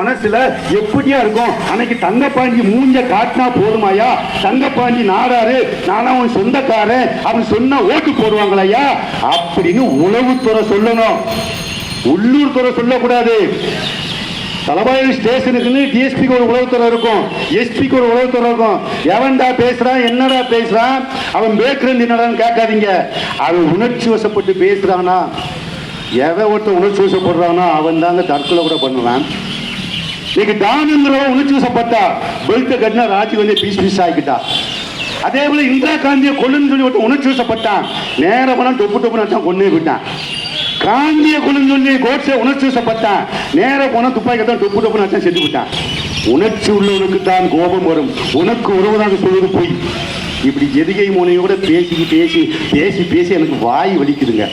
மனசுல எப்படியா இருக்கும்? அன்னைக்கு தங்கப்பாண்டி மூஞ்ச காட்டினா போதுமாயா? தங்கப்பாண்டி நாடாரு, நானா அவன் சொந்தக்காரன், அவன் சொன்னா ஓட்டு போடுவாங்களையா அப்படின்னு உளவுத்துறை சொல்லணும், உள்ளூர் துறை சொல்லக்கூடாது. தலபாய் ஸ்டேஷனுக்குன்னு டிஎஸ்பிக்கு ஒரு உளவுத்துறை இருக்கும், எஸ்பிக்கு ஒரு உளவுத்துறை இருக்கும். எவன்டா பேசுறான், என்னடா பேசுறான், அவன் பேக்ரவுண்ட் என்னடான்னு கேட்காதீங்க. அவன் உணர்ச்சி வசப்பட்டு பேசுறானா, எவன் ஒருத்தன் உணர்ச்சி வசப்படுறானோ அவன் தாங்க தற்கொலை கூட பண்ணுவான். இன்னைக்கு டானுங்கிறவன் உணர்ச்சி வசப்பட்டா பெல்ட்டை கட்டினா ராஜீவ் வந்து பீஸ் பீஸ் ஆகிக்கிட்டா. அதே போல இந்திரா காந்தியை கொல்லுன்னு சொல்லி ஒருத்தன் உணர்ச்சி வசப்பட்டான், நேரம் போனா டொப்பு டொப்புன்னு கொன்னே விட்டான். காந்தியை கொல்லுன்னு சொல்லி கோட்ஸை உணர்ச்சி வசப்பட்டான், நேரம் போனா துப்பாக்கி தான் டொப்பு டொப்புன்னு செத்து விட்டான். உணர்ச்சி உள்ளவனுக்கு தான் கோபம் வரும், உனக்கு உறவுதாக சொல்வது போய். இப்படி எதுகை மூனையோட பேசி பேசி பேசி பேசி எனக்கு வாய் வலிக்குதுங்க,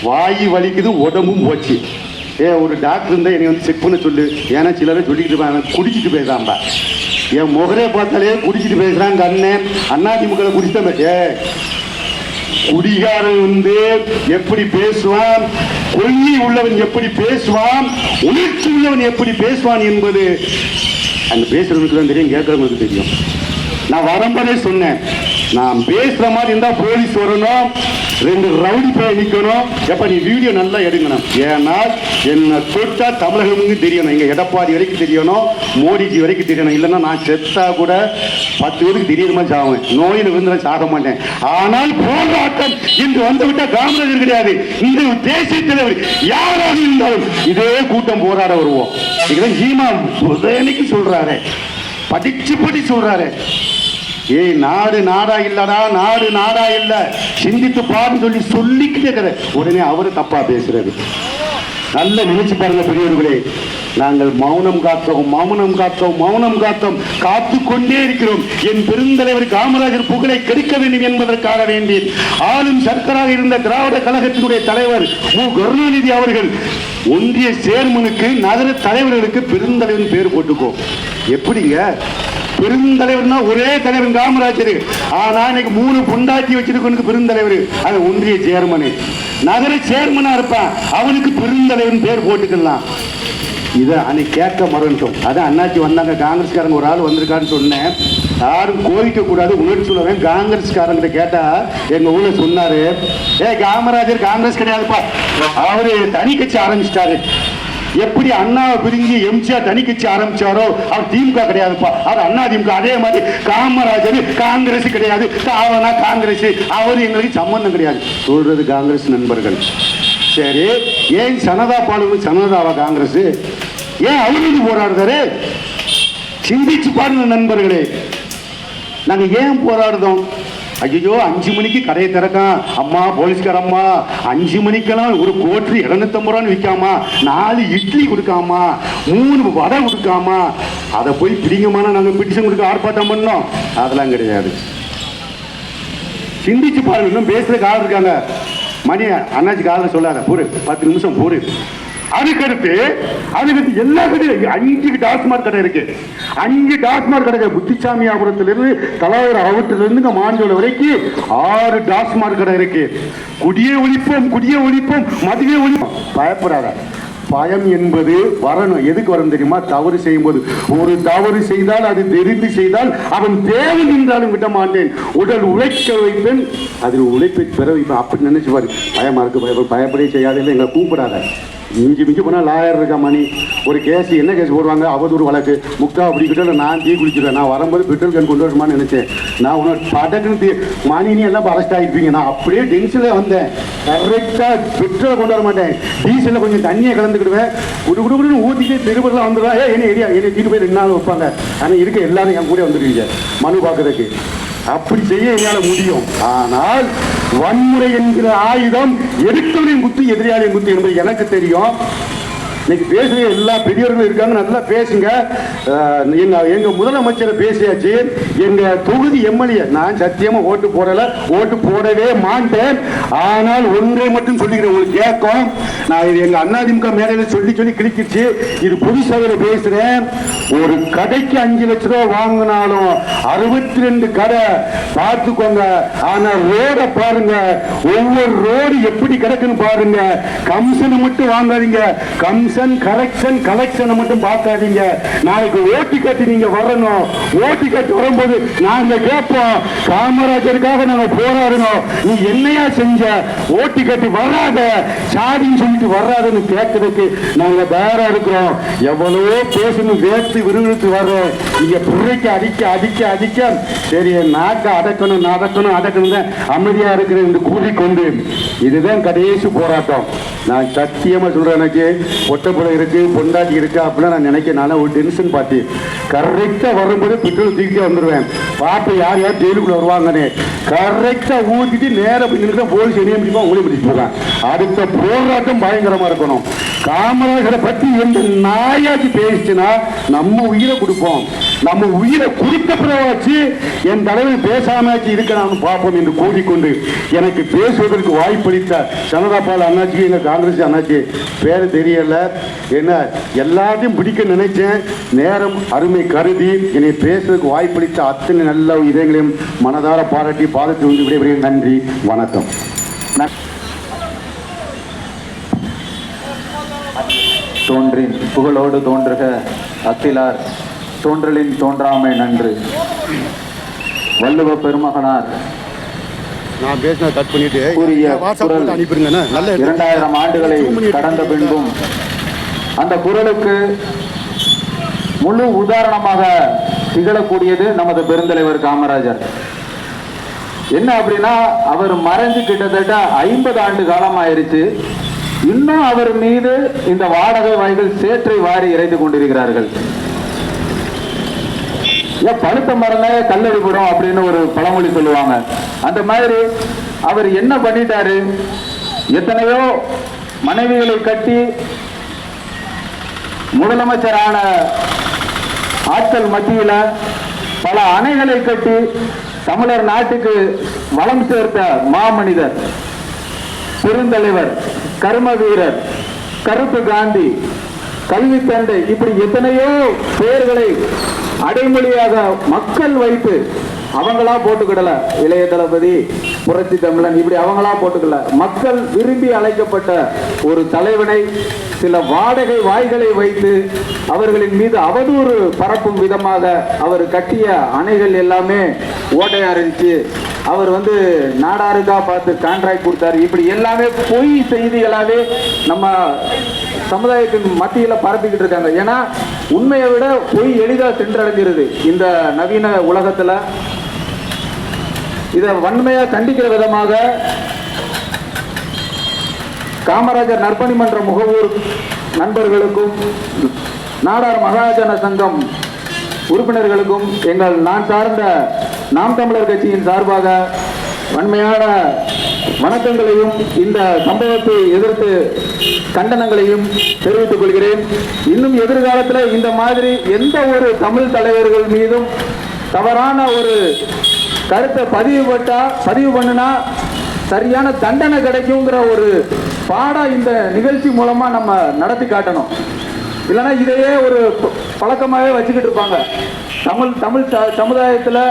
வாய் வலிக்குது, உடம்பும் போச்சு. ஒரு டாக்டர் இருந்தால் என்னை வந்து செக் பண்ண சொல்லு. ஏன்னா சிலரை சொல்லிக்கிட்டு இருப்பாங்க குடிச்சிட்டு பேசுறான்பா. என் முகரே பார்த்தாலே குடிச்சிட்டு பேசுறாங்க. அண்ணன் அதிமுக குடிச்சிட்ட குடிகாரன் வந்து எப்படி பேசுவான், கொள்கை உள்ளவன் எப்படி பேசுவான், உணர்ச்சி உள்ளவன் எப்படி பேசுவான் என்பது அந்த பேசுறவனுக்கு தான் தெரியும், கேட்கறவங்களுக்கு தெரியும். நான் வரும்போதே சொன்னேன், நான் பேசுற மாதிரி இருந்தா போலீஸ் வரணும், 2 ரவுடி போய் நிற்கணும். எப்ப நீ வீடியோ நல்லா எடுக்கணும். ஏன்னா என்ன தொட்டா தமிழகமுக்கு தெரியணும், எங்க எடப்பாடி வரைக்கும் தெரியணும், மோடிஜி வரைக்கும் தெரியணும். இல்லைன்னா நான் செத்தா கூட 10 பேருக்கு தெரியற மாதிரி சாவேன், நோயில் விழுந்து சாக மாட்டேன். ஆனால் போராட்டம் இன்று வந்துவிட்ட காமராஜர் கிடையாது, இந்த தேசிய தலைவர் யாராக இருந்தாலும் இதே கூட்டம் போராட வருவோம். இதுதான் ஜீமா உதயநிதிக்கு சொல்றாரு, படிச்சு படி சொல்றாரு. ஏய் நாடு நாடா இல்லடா, நாடு நாடா இல்ல, சிந்தித்து பாருன்னு சொல்லிக்கிட்டே இருக்கிற உடனே அவரு தப்பா பேசுறது. நல்ல நினைச்சு பாருங்க பெரியவர்களே, நாங்கள் மௌனம் காத்தோம், மௌனம் காத்தோம், மௌனம் காத்தோம், காத்து கொண்டே இருக்கிறோம். என் பெருந்தலைவர் காமராஜர் புகழை கெடுக்க வேண்டும் என்பதற்காக வேண்டி ஆளும் சர்க்கராக இருந்த திராவிட கழகத்தினுடைய தலைவர் மு கருணாநிதி அவர்கள் ஒன்றிய சேர்மனுக்கு நகர தலைவர்களுக்கு பெருந்தலைவன் பேர் போட்டுக்கோ. எப்படிங்க பெருந்தலைவர்னா ஒரே தலைவர் காமராஜர், ஆனா இன்னைக்கு 3 பொண்டாட்டி வச்சிருக்கவனுக்கு பெருந்தலைவர், அது ஒன்றிய சேர்மனு. நகர சேர்மனா இருப்பான், அவனுக்கு பெருந்தலைவன் பேர் போட்டுக்கலாம். இதை அன்னைக்கு கேட்க மறந்துட்டோம். அதான் அண்ணாச்சி வந்தாங்க, காங்கிரஸ்காரங்க ஒரு ஆள் வந்திருக்கான்னு சொன்னேன். யாரும் கோவிக்க கூடாது, உணர்ச்சி உள்ளவன். காங்கிரஸ்காரங்கிட்ட கேட்டா எங்க ஊர்ல சொன்னாரு, காமராஜர் காங்கிரஸ் கிடையாதுப்பா, அவரு தனி கட்சி ஆரம்பிச்சிட்டாரு. எப்படி அண்ணாவை பிரிஞ்சு எம்ஜிஆர் தனி கட்சி ஆரம்பிச்சாரோ அவர் திமுக கிடையாதுப்பா, அவர் அண்ணா திமுக. அதே மாதிரி காமராஜர் காங்கிரஸ் கிடையாது, அவனா காங்கிரஸ், அவரு எங்களுக்கு சம்பந்தம் கிடையாது சொல்றது காங்கிரஸ் நண்பர்கள். சரி, ஏன் சனதா பாலு சனதாவா காங்கிரஸ்? ஏன் அவருக்கு போராடுறாரு? சிந்திச்சு பாருங்க நண்பர்களே, நாங்க ஏன் போராடுறோம்? ஐயோ 5 மணிக்கு கடையை திறக்கான் அம்மா, போலீஸ்கார அம்மா, 5 மணிக்கெல்லாம் ஒரு கோட்ரு 250 ரூபான்னு விற்காமா, 4 இட்லி கொடுக்காமா, 3 வடை கொடுக்காமா, அதை போய் பிடிங்கமான நாங்கள் பிடிச்சம் கொடுக்க ஆர்ப்பாட்டம் பண்ணோம். அதெல்லாம் கிடையாது. சிந்திச்சு பாருங்க. இன்னும் பேசுறதுக்கு ஆள் இருக்காங்க. மணி அண்ணாச்சி காலில் சொல்லாத, பொறு 10 நிமிஷம் பொறு. அதுக்கடுத்து எல்லா கடையும் 5 டாஸ்மாக் கடை இருக்கு. 5 டாஸ்மாக் கடை, புத்திசாமியாபுரத்திலிருந்து தலைவர் அவற்றிலிருந்து மாஞ்சோல வரைக்கும் 6 டாஸ்மாக் கடை இருக்கு. குடியே ஒழிப்போம், குடியே ஒழிப்போம், மதுவே ஒழிப்போம். பயப்படாத. பயம் என்பது வரணும். எதுக்கு வரும் தெரியுமா? தவறு செய்யும் போது. ஒரு தவறு செய்தால், அது தெரிந்து செய்தால் அவன் தேவை நின்றாலும் விட மாட்டேன், உடல் உழைக்க வைப்பேன், அதில் உழைப்பை பெற வைப்பேன். அப்படி நினைச்சு பாரு. பயமா இருக்கு, பயப்படே செய்யாத, இல்லை எங்களை கூப்பிடாத. மிஞ்சி மிஞ்சி போனால் லாயர் இருக்கா மணி, ஒரு கேஸ் என்ன கேஸ் போடுவாங்க, அவதூறு வழக்கு, முக்கா அப்படிக்கிட்ட நான் தீ குளிச்சுட்டேன். நான் வரும்போது பெட்ரோல் கேன் கொண்டு வரணுமான்னு நினைச்சேன். நான் உனக்கு படக்குன்னு மணி நீ எல்லாம் அரெஸ்ட் ஆகிருப்பீங்க. நான் அப்படியே டென்ஷனில் வந்தேன். கரெக்டாக பெட்ரோல் கொண்டு வர மாட்டேன், டீசலில் கொஞ்சம் தண்ணியை கலந்துக்கிடுவேன், குடுக்குடுன்னு ஊற்றிட்டு திருப்பூர்லாம் வந்துடுவேன். என்னை தீட்டு போய் 2 நாள் வைப்பாங்க. ஆனால் இருக்க எல்லாரும் என் கூட வந்துருக்கீங்க மனு பார்க்கறதுக்கு. அப்படி செய்ய என்னால் முடியும். ஆனால் வன்முறை என்கிற ஆயுதம் எடுத்தவனையும் குத்து, எதிராளியும் குத்து என்பது எனக்கு தெரியும். இன்னைக்கு பேசுற எல்லா பெரியவர்களும் இருக்காங்க, நல்லா பேசுங்க. எங்க முதலமைச்சரை பேசியாச்சு. எங்க தொகுதி எம்எல்ஏ நான் சத்தியமா ஓட்டு போடல, ஓட்டு போடவே மாட்டேன். ஆனால் ஒன்றை மட்டும் சொல்லிக்கிறேன், உங்களுக்கு கேட்கும். நான் இது எங்க அதிமுக மேடையில சொல்லி கிழிக்கிச்சு. இது பொது சபையில பேசுறேன். ஒரு கடைக்கு 5 லட்சம் ரூபாய் வாங்கினாலும் 62 கடை பார்த்துக்கோங்க. ஆனா ரோட பாருங்க, ஒவ்வொரு ரோடு எப்படி கிடக்குன்னு பாருங்க. கமிஷனை மட்டும் வாங்காதீங்க. கமிஷன் எலெக்ஷன் கலெக்ஷனை மட்டும் பார்க்காதீங்க. நாளைக்கு ஓட்டு கட்டி நீங்க வரணும். ஓட்டு கட்டி வரும்போது நாங்க கேட்போம், காமராஜருக்காக நாங்க போராடணும், நீ என்னையா செஞ்ச, ஓட்டு கட்டி வராத, சாதின்னு சொல்லிட்டு வராதுன்னு கேட்கறதுக்கு நாங்க தயாரா இருக்கிறோம். எவ்வளவோ பேசணும், வேர்த்து விறுவிறுத்து வர்றோம். நீங்க பிள்ளைக்கு அடிக்க சரி நாக்க அடக்கணும் தான் அமைதியா இருக்கிற என்று கூறிக்கொண்டு இதுதான் கடைசி போராட்டம். நான் சத்தியமா சொல்றேன், எனக்கு பொட்டப்புல இருக்கு, பொண்டாட்டி இருக்கு அப்படிலாம் நான் நினைக்கிறேன். ஒரு டென்ஷன் பார்ட்டி கரெக்டா வரும்போது பெட்ரோல் தூக்கிட்டே வந்துடுவேன். பார்த்து யார் ஜெயிலுக்குள்ள வருவாங்கன்னு கரெக்டா ஊத்திட்டு நேரம் போலீஸ் என்னையும் பிடிப்பா, உங்களையும் பிடிச்சு போவேன். அடுத்த போராட்டம் பயங்கரமா இருக்கணும். காமராஜரை பற்றி எந்த நாயாச்சு பேசிச்சுன்னா நம்ம உயிரை கொடுப்போம். நம்ம உயிரை கொடுத்த பிறவாச்சு என் தலைவர் பேசாமச்சு இருக்கணும்னு பார்ப்போம் என்று கூறிக்கொண்டு எனக்கு பேசுவதற்கு வாய்ப்பளித்த சனதாபால் அண்ணாச்சி, எங்க காங்கிரஸ் அண்ணாச்சி பேரு தெரியல, என்ன எல்லாத்தையும் பிடிக்க நினைச்சேன். நேரம் அருமை கருதி என்னை பேசுவதற்கு வாய்ப்பளித்த அத்தனை நல்ல இதயங்களையும் மனதார பாராட்டி பாதத்தை வந்து விடைபெறுகிறேன். நன்றி, வணக்கம். தோன்றின் புகழோடு தோன்றுக அத்திலார், தோன்றலின் தோன்றாமை நன்று. வள்ளுவ பெருமகனார் நான் பேசின கட் பண்ணிட்டு கூறிய குரல் 2000 ஆண்டுகளை கடந்த பின்பும் அந்த குரலுக்கு முழு உதாரணமாக திகழக்கூடியது நமது பெருந்தலைவர் காமராஜர். என்ன அப்படின்னா, அவர் மறைஞ்சு கிட்டத்தட்ட 50 ஆண்டு காலம் ஆயிருச்சு. இன்னும் அவர் மீது இந்த வாடகை வாய்கள் சேற்றை வாரி இறைந்து கொண்டிருக்கிறார்கள். ஏன் பழுத்த மரமே கல்லடிபடும் அப்படின்னு ஒரு பழமொழி சொல்லுவாங்க. அந்த மாதிரி அவர் என்ன பண்ணிட்டாரு, எத்தனையோ மனைவிகளை கட்டி முதலமைச்சரான ஆட்கள் மத்தியில பல அணைகளை கட்டி தமிழர் நாட்டுக்கு வளம் சேர்த்த மாமனிதர், பெருந்தலைவர், கர்ம வீரர், கருப்பு காந்தி, கல்வி தந்தை, இப்படி எத்தனையோ பெயர்களை அடைமொழியாக மக்கள் வைத்து அவங்களா போட்டுக்கிடல. இளைய தளபதி, புரட்சி தமிழன், இப்படி அவங்களா போட்டுக்கல. மக்கள் விரும்பி அழைக்கப்பட்ட ஒரு தலைவனை சில வாடகை வாய்களை வைத்து அவர்களின் மீது அவதூறு பரப்பும் விதமாக அவர் கட்டிய அணைகள் எல்லாமே ஓட்டையா இருந்துச்சு. அவர் நாடாருக்கா பார்த்து கான்ட்ராக்ட் கொடுத்தாரு, இப்படி எல்லாமே பொய் செய்திகளாவே நம்ம சமுதாயத்தின் மத்தியில பரப்பிக்கிட்டு இருக்காங்க. ஏன்னா உண்மையை விட பொய் எளிதாக சென்றடைஞ்சிருது இந்த நவீன உலகத்துல. இதை வன்மையா கண்டிக்கிற விதமாக காமராஜர் நற்பணி மன்ற முகவூர் நண்பர்களுக்கும் நாடார் மகாஜன சங்கம் உறுப்பினர்களுக்கும் எங்கள் நான் சார்ந்த நாம் தமிழர் கட்சியின் சார்பாக வன்மையான வணக்கங்களையும் இந்த சம்பவத்தை எதிர்த்து கண்டனங்களையும் தெரிவித்துக் கொள்கிறேன். இன்னும் எதிர்காலத்தில் இந்த மாதிரி எந்த ஒரு தமிழ் தலைவர்கள் மீதும் தவறான ஒரு கருத்தை பதிவு பண்ணுனா சரியான தண்டனை கிடைக்குங்கிற ஒரு பாடம் இந்த நிகழ்ச்சி மூலமா நம்ம நடத்தி காட்டணும். இல்லைன்னா இதையே ஒரு பழக்கமாகவே வச்சுக்கிட்டு இருப்பாங்க. தமிழ் சமுதாயத்தில்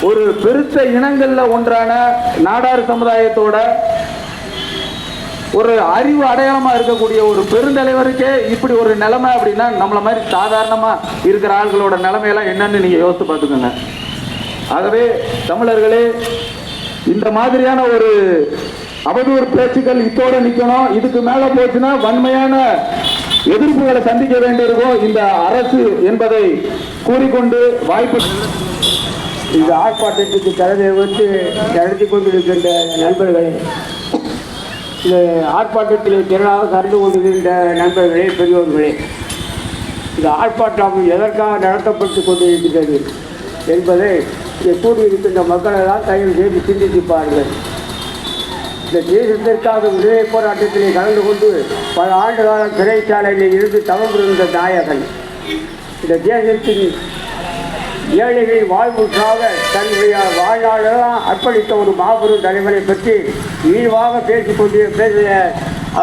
ஒரு பெருத்த இனங்கள்ல ஒன்றான நாடார் சமுதாயத்தோட ஒரு அறிவு அடையாளமா இருக்கக்கூடிய ஒரு பெருந்தலைவருக்கே இப்படி ஒரு நிலைமை அப்படின்னா நம்மள மாதிரி சாதாரணமா இருக்கிற ஆள்களோட நிலைமையெல்லாம் என்னன்னு நீங்க யோசித்து பார்த்துக்கோங்க. ஆகவே தமிழர்களே, இந்த மாதிரியான ஒரு அவதூறு பேச்சுக்கள் இத்தோட நிக்கணும். இதுக்கு மேல போச்சுன்னா வன்மையான எதிர்ப்புகளை சந்திக்க வேண்டியிருக்கும் இந்த அரசு என்பதை கூறிக்கொண்டு வாய்ப்பு. இந்த ஆர்ப்பாட்டத்துக்கு தலைமை வச்சு நடத்தி கொண்டிருக்கின்ற நண்பர்களே, இந்த ஆர்ப்பாட்டத்தில் திரளாக கலந்து கொண்டிருக்கின்ற நண்பர்களே, பெரியோர்களே, இந்த ஆர்ப்பாட்டம் எதற்காக நடத்தப்பட்டு கொண்டிருக்கிறது என்பதை கூடியிருக்கின்ற மக்களெல்லாம் தயவு செய்து சிந்திப்பார்கள். இந்த தேசத்திற்காக விடுதலை போராட்டத்திலே கலந்து கொண்டு பல ஆண்டு காலம் சிறைச்சாலையில் இருந்து தவம் புரிந்த நாயகன், இந்த தேசத்தின் ஏழைகளின் வாழ்வுக்காக தன்னுடைய வாழ்நாளெல்லாம் அர்ப்பணித்த ஒரு மாபெரும் தலைவரை பற்றி விரிவாக பேசிய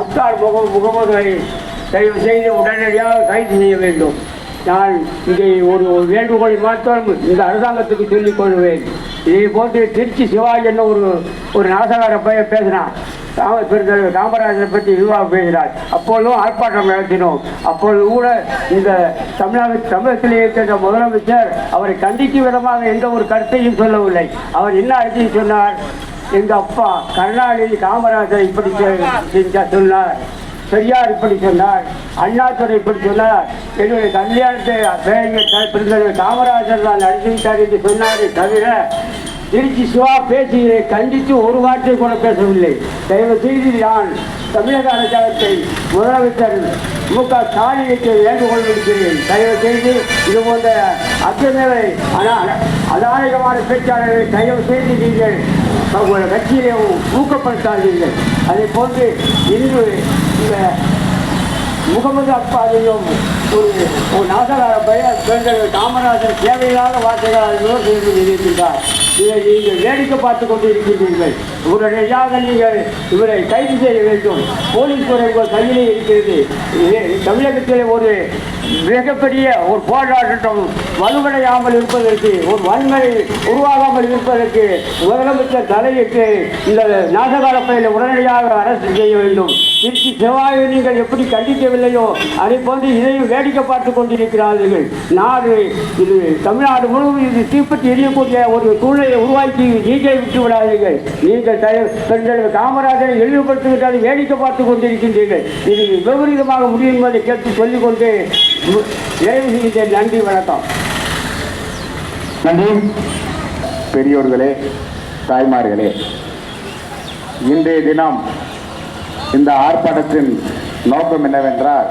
அப்தார் முகமதை தயவு செய்து உடனடியாக கைது செய்ய வேண்டும். நான் இதை ஒரு வேண்டுகோளை மாத்திரம் இந்த அரசாங்கத்துக்கு சொல்லிக் கொள்வேன். இதை போன்று திருச்சி சிவாஜி என்ன ஒரு நாசகார பேசினான். பெருந்தலைவர் காமராஜரை பற்றி விரிவாக பேசினார். அப்பொழுதும் ஆர்ப்பாட்டம் நடத்தினோம். அப்பொழுது கூட இந்த தமிழகத்திலே இருக்கின்ற முதலமைச்சர் அவரை கண்டிக்கும் விதமாக எந்த ஒரு கருத்தையும் சொல்லவில்லை. அவர் என்ன அழைச்சி சொன்னார், எங்கள் அப்பா கருணாநிதி காமராஜர் இப்படி சொன்னார், பெரியார் இப்படி சொன்னார், அண்ணாதுரை இப்படி சொன்னார், என்னுடைய கல்யாணத்தை பெருந்தலைவர் காமராஜர் தான் நடத்திவிட்டார் என்று சொன்னாரே தவிர திருச்சி சிவா பேசியதை கண்டித்து ஒரு வார்த்தை கூட பேசவில்லை. தயவு செய்து நான் தமிழக அரசாங்கத்தை முதலமைச்சர் மு.க. ஸ்டாலினுக்கு வேண்டுகோள் விடுக்கிறேன். தயவு செய்து இது போன்ற அத்தனை அநாயகமான பேச்சாளர்களை தயவு செய்து நீங்கள் உங்கள் கட்சியிலே ஊக்கப்படுத்தாதீர்கள். அதை போன்று இன்று இந்த முகமது அப்பாவையும் ஒரு நாசகார பெயர் காமராஜர் தேவையில்லாத வார்த்தைகளால் இருக்கின்றார். இதை நீங்கள் வேடிக்கை பார்த்து கொண்டு இருக்கின்றீர்கள். உடனடியாக நீங்கள் இவரை கைது செய்ய வேண்டும். போலீஸ் துறை உங்கள் கையிலே இருக்கிறது. தமிழகத்தில் ஒரு மிகப்பெரிய ஒரு போராட்டம் வலுவடையாமல் இருப்பதற்கு, ஒரு வன்முறை உருவாகாமல் இருப்பதற்கு முதலமைச்சர் தலையிட்டு இந்த நாசகார பயில உடனடியாக அரசு செய்ய வேண்டும். திருச்சி செவ்வாயை நீங்கள் எப்படி கண்டிக்கவில்லையோ அதை போன்று இதையும் வேடிக்கை பார்த்து கொண்டிருக்கிறார்கள். நாடு இது தமிழ்நாடு முழுவதும் இது தீப்பற்றி எரியக்கூடிய ஒரு சூழ்நிலையை உருவாக்கி நீங்களை விட்டு விடாதீர்கள். நீங்கள் காமராஜரை இழிவுபடுத்துகின்ற அதை வேடிக்கை பார்த்து கொண்டிருக்கின்றீர்கள். இது விபரீதமாக முடியும் என்பதை கேட்டு சொல்லிக்கொண்டு நிறைவு செய்கின்றேன். நன்றி, வணக்கம். நன்றி. பெரியோர்களே, தாய்மார்களே, இன்றைய தினம் இந்த ஆர்ப்பாட்டத்தின் நோக்கம் என்னவென்றால்,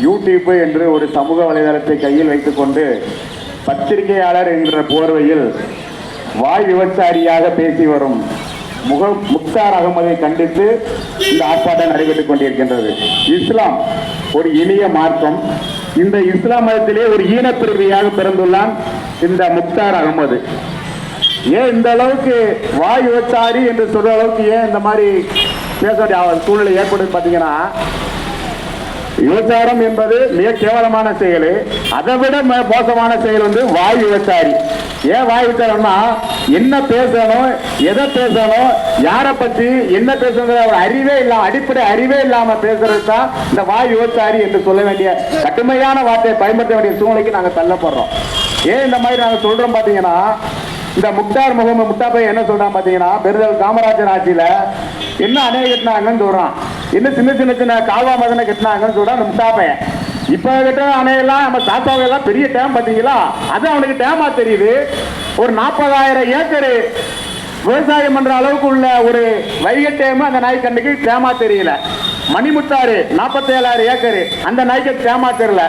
யூடியூப் என்று ஒரு சமூக வலைதளத்தை கையில் வைத்துக்கொண்டு பத்திரிகையாளர் என்ற போர்வையில் வாய் விபச்சாரியாக பேசி வரும் முக்தார் அகமதை கண்டித்து இந்த ஆர்ப்பாட்டம் நடைபெற்றுக் கொண்டிருக்கின்றது. இஸ்லாம் ஒரு இனிய மார்க்கம். இந்த இஸ்லாம் மதத்திலே ஒரு ஈனப்பிரிவியாக பிறந்துள்ளான் இந்த முக்தார் அகமது. ஏன் இந்த அளவுக்கு வாய் விபச்சாரி என்று சொல்ற அளவுக்கு ஏன் இந்த மாதிரி பேச வேண்டிய சூழ்நிலை ஏற்படுது பார்த்தீங்கன்னா, விபச்சாரம் என்பது மிக கேவலமான செயல். அதை விட மோசமான செயல் வந்து வாய் விபச்சாரி. ஏன் வாய் விபச்சாரம்னா, என்ன பேசணும், எதை பேசணும், யாரை பற்றி என்ன பேசணுங்கிற ஒரு அறிவே இல்லாம, அடிப்படை அறிவே இல்லாம பேசுறது தான் இந்த வாய் விபச்சாரி என்று சொல்ல வேண்டிய கடுமையான வார்த்தையை பயன்படுத்த வேண்டிய சூழ்நிலைக்கு நாங்கள் தள்ளப்படுறோம். ஏன் இந்த மாதிரி நாங்கள் சொல்றோம் பார்த்தீங்கன்னா, இந்த முக்தார் முகமது முக்தாபை என்ன சொல்றான் பார்த்தீங்கன்னா, பெருந்தலைவர் காமராஜர் ஆட்சியில என்ன அணை கட்டினாங்கன்னு சொல்றான், என்ன சின்ன சின்ன சின்ன கால்வா மதனை கட்டினாங்கன்னு சொல்றான் அந்த முக்தாபை. இப்ப கிட்ட அணையெல்லாம் நம்ம தாத்தாவையெல்லாம் பெரிய டேம் பார்த்தீங்களா, அது அவனுக்கு டேமா தெரியுது. ஒரு 40,000 ஏக்கர் விவசாயம் பண்ற அளவுக்கு உள்ள ஒரு வைகை டேம் அந்த நாய்க்கண்ணுக்கு டேமா தெரியல. மணிமுத்தாறு 47,000 ஏக்கர் அந்த நாய்க்கு டேமா தெரியல.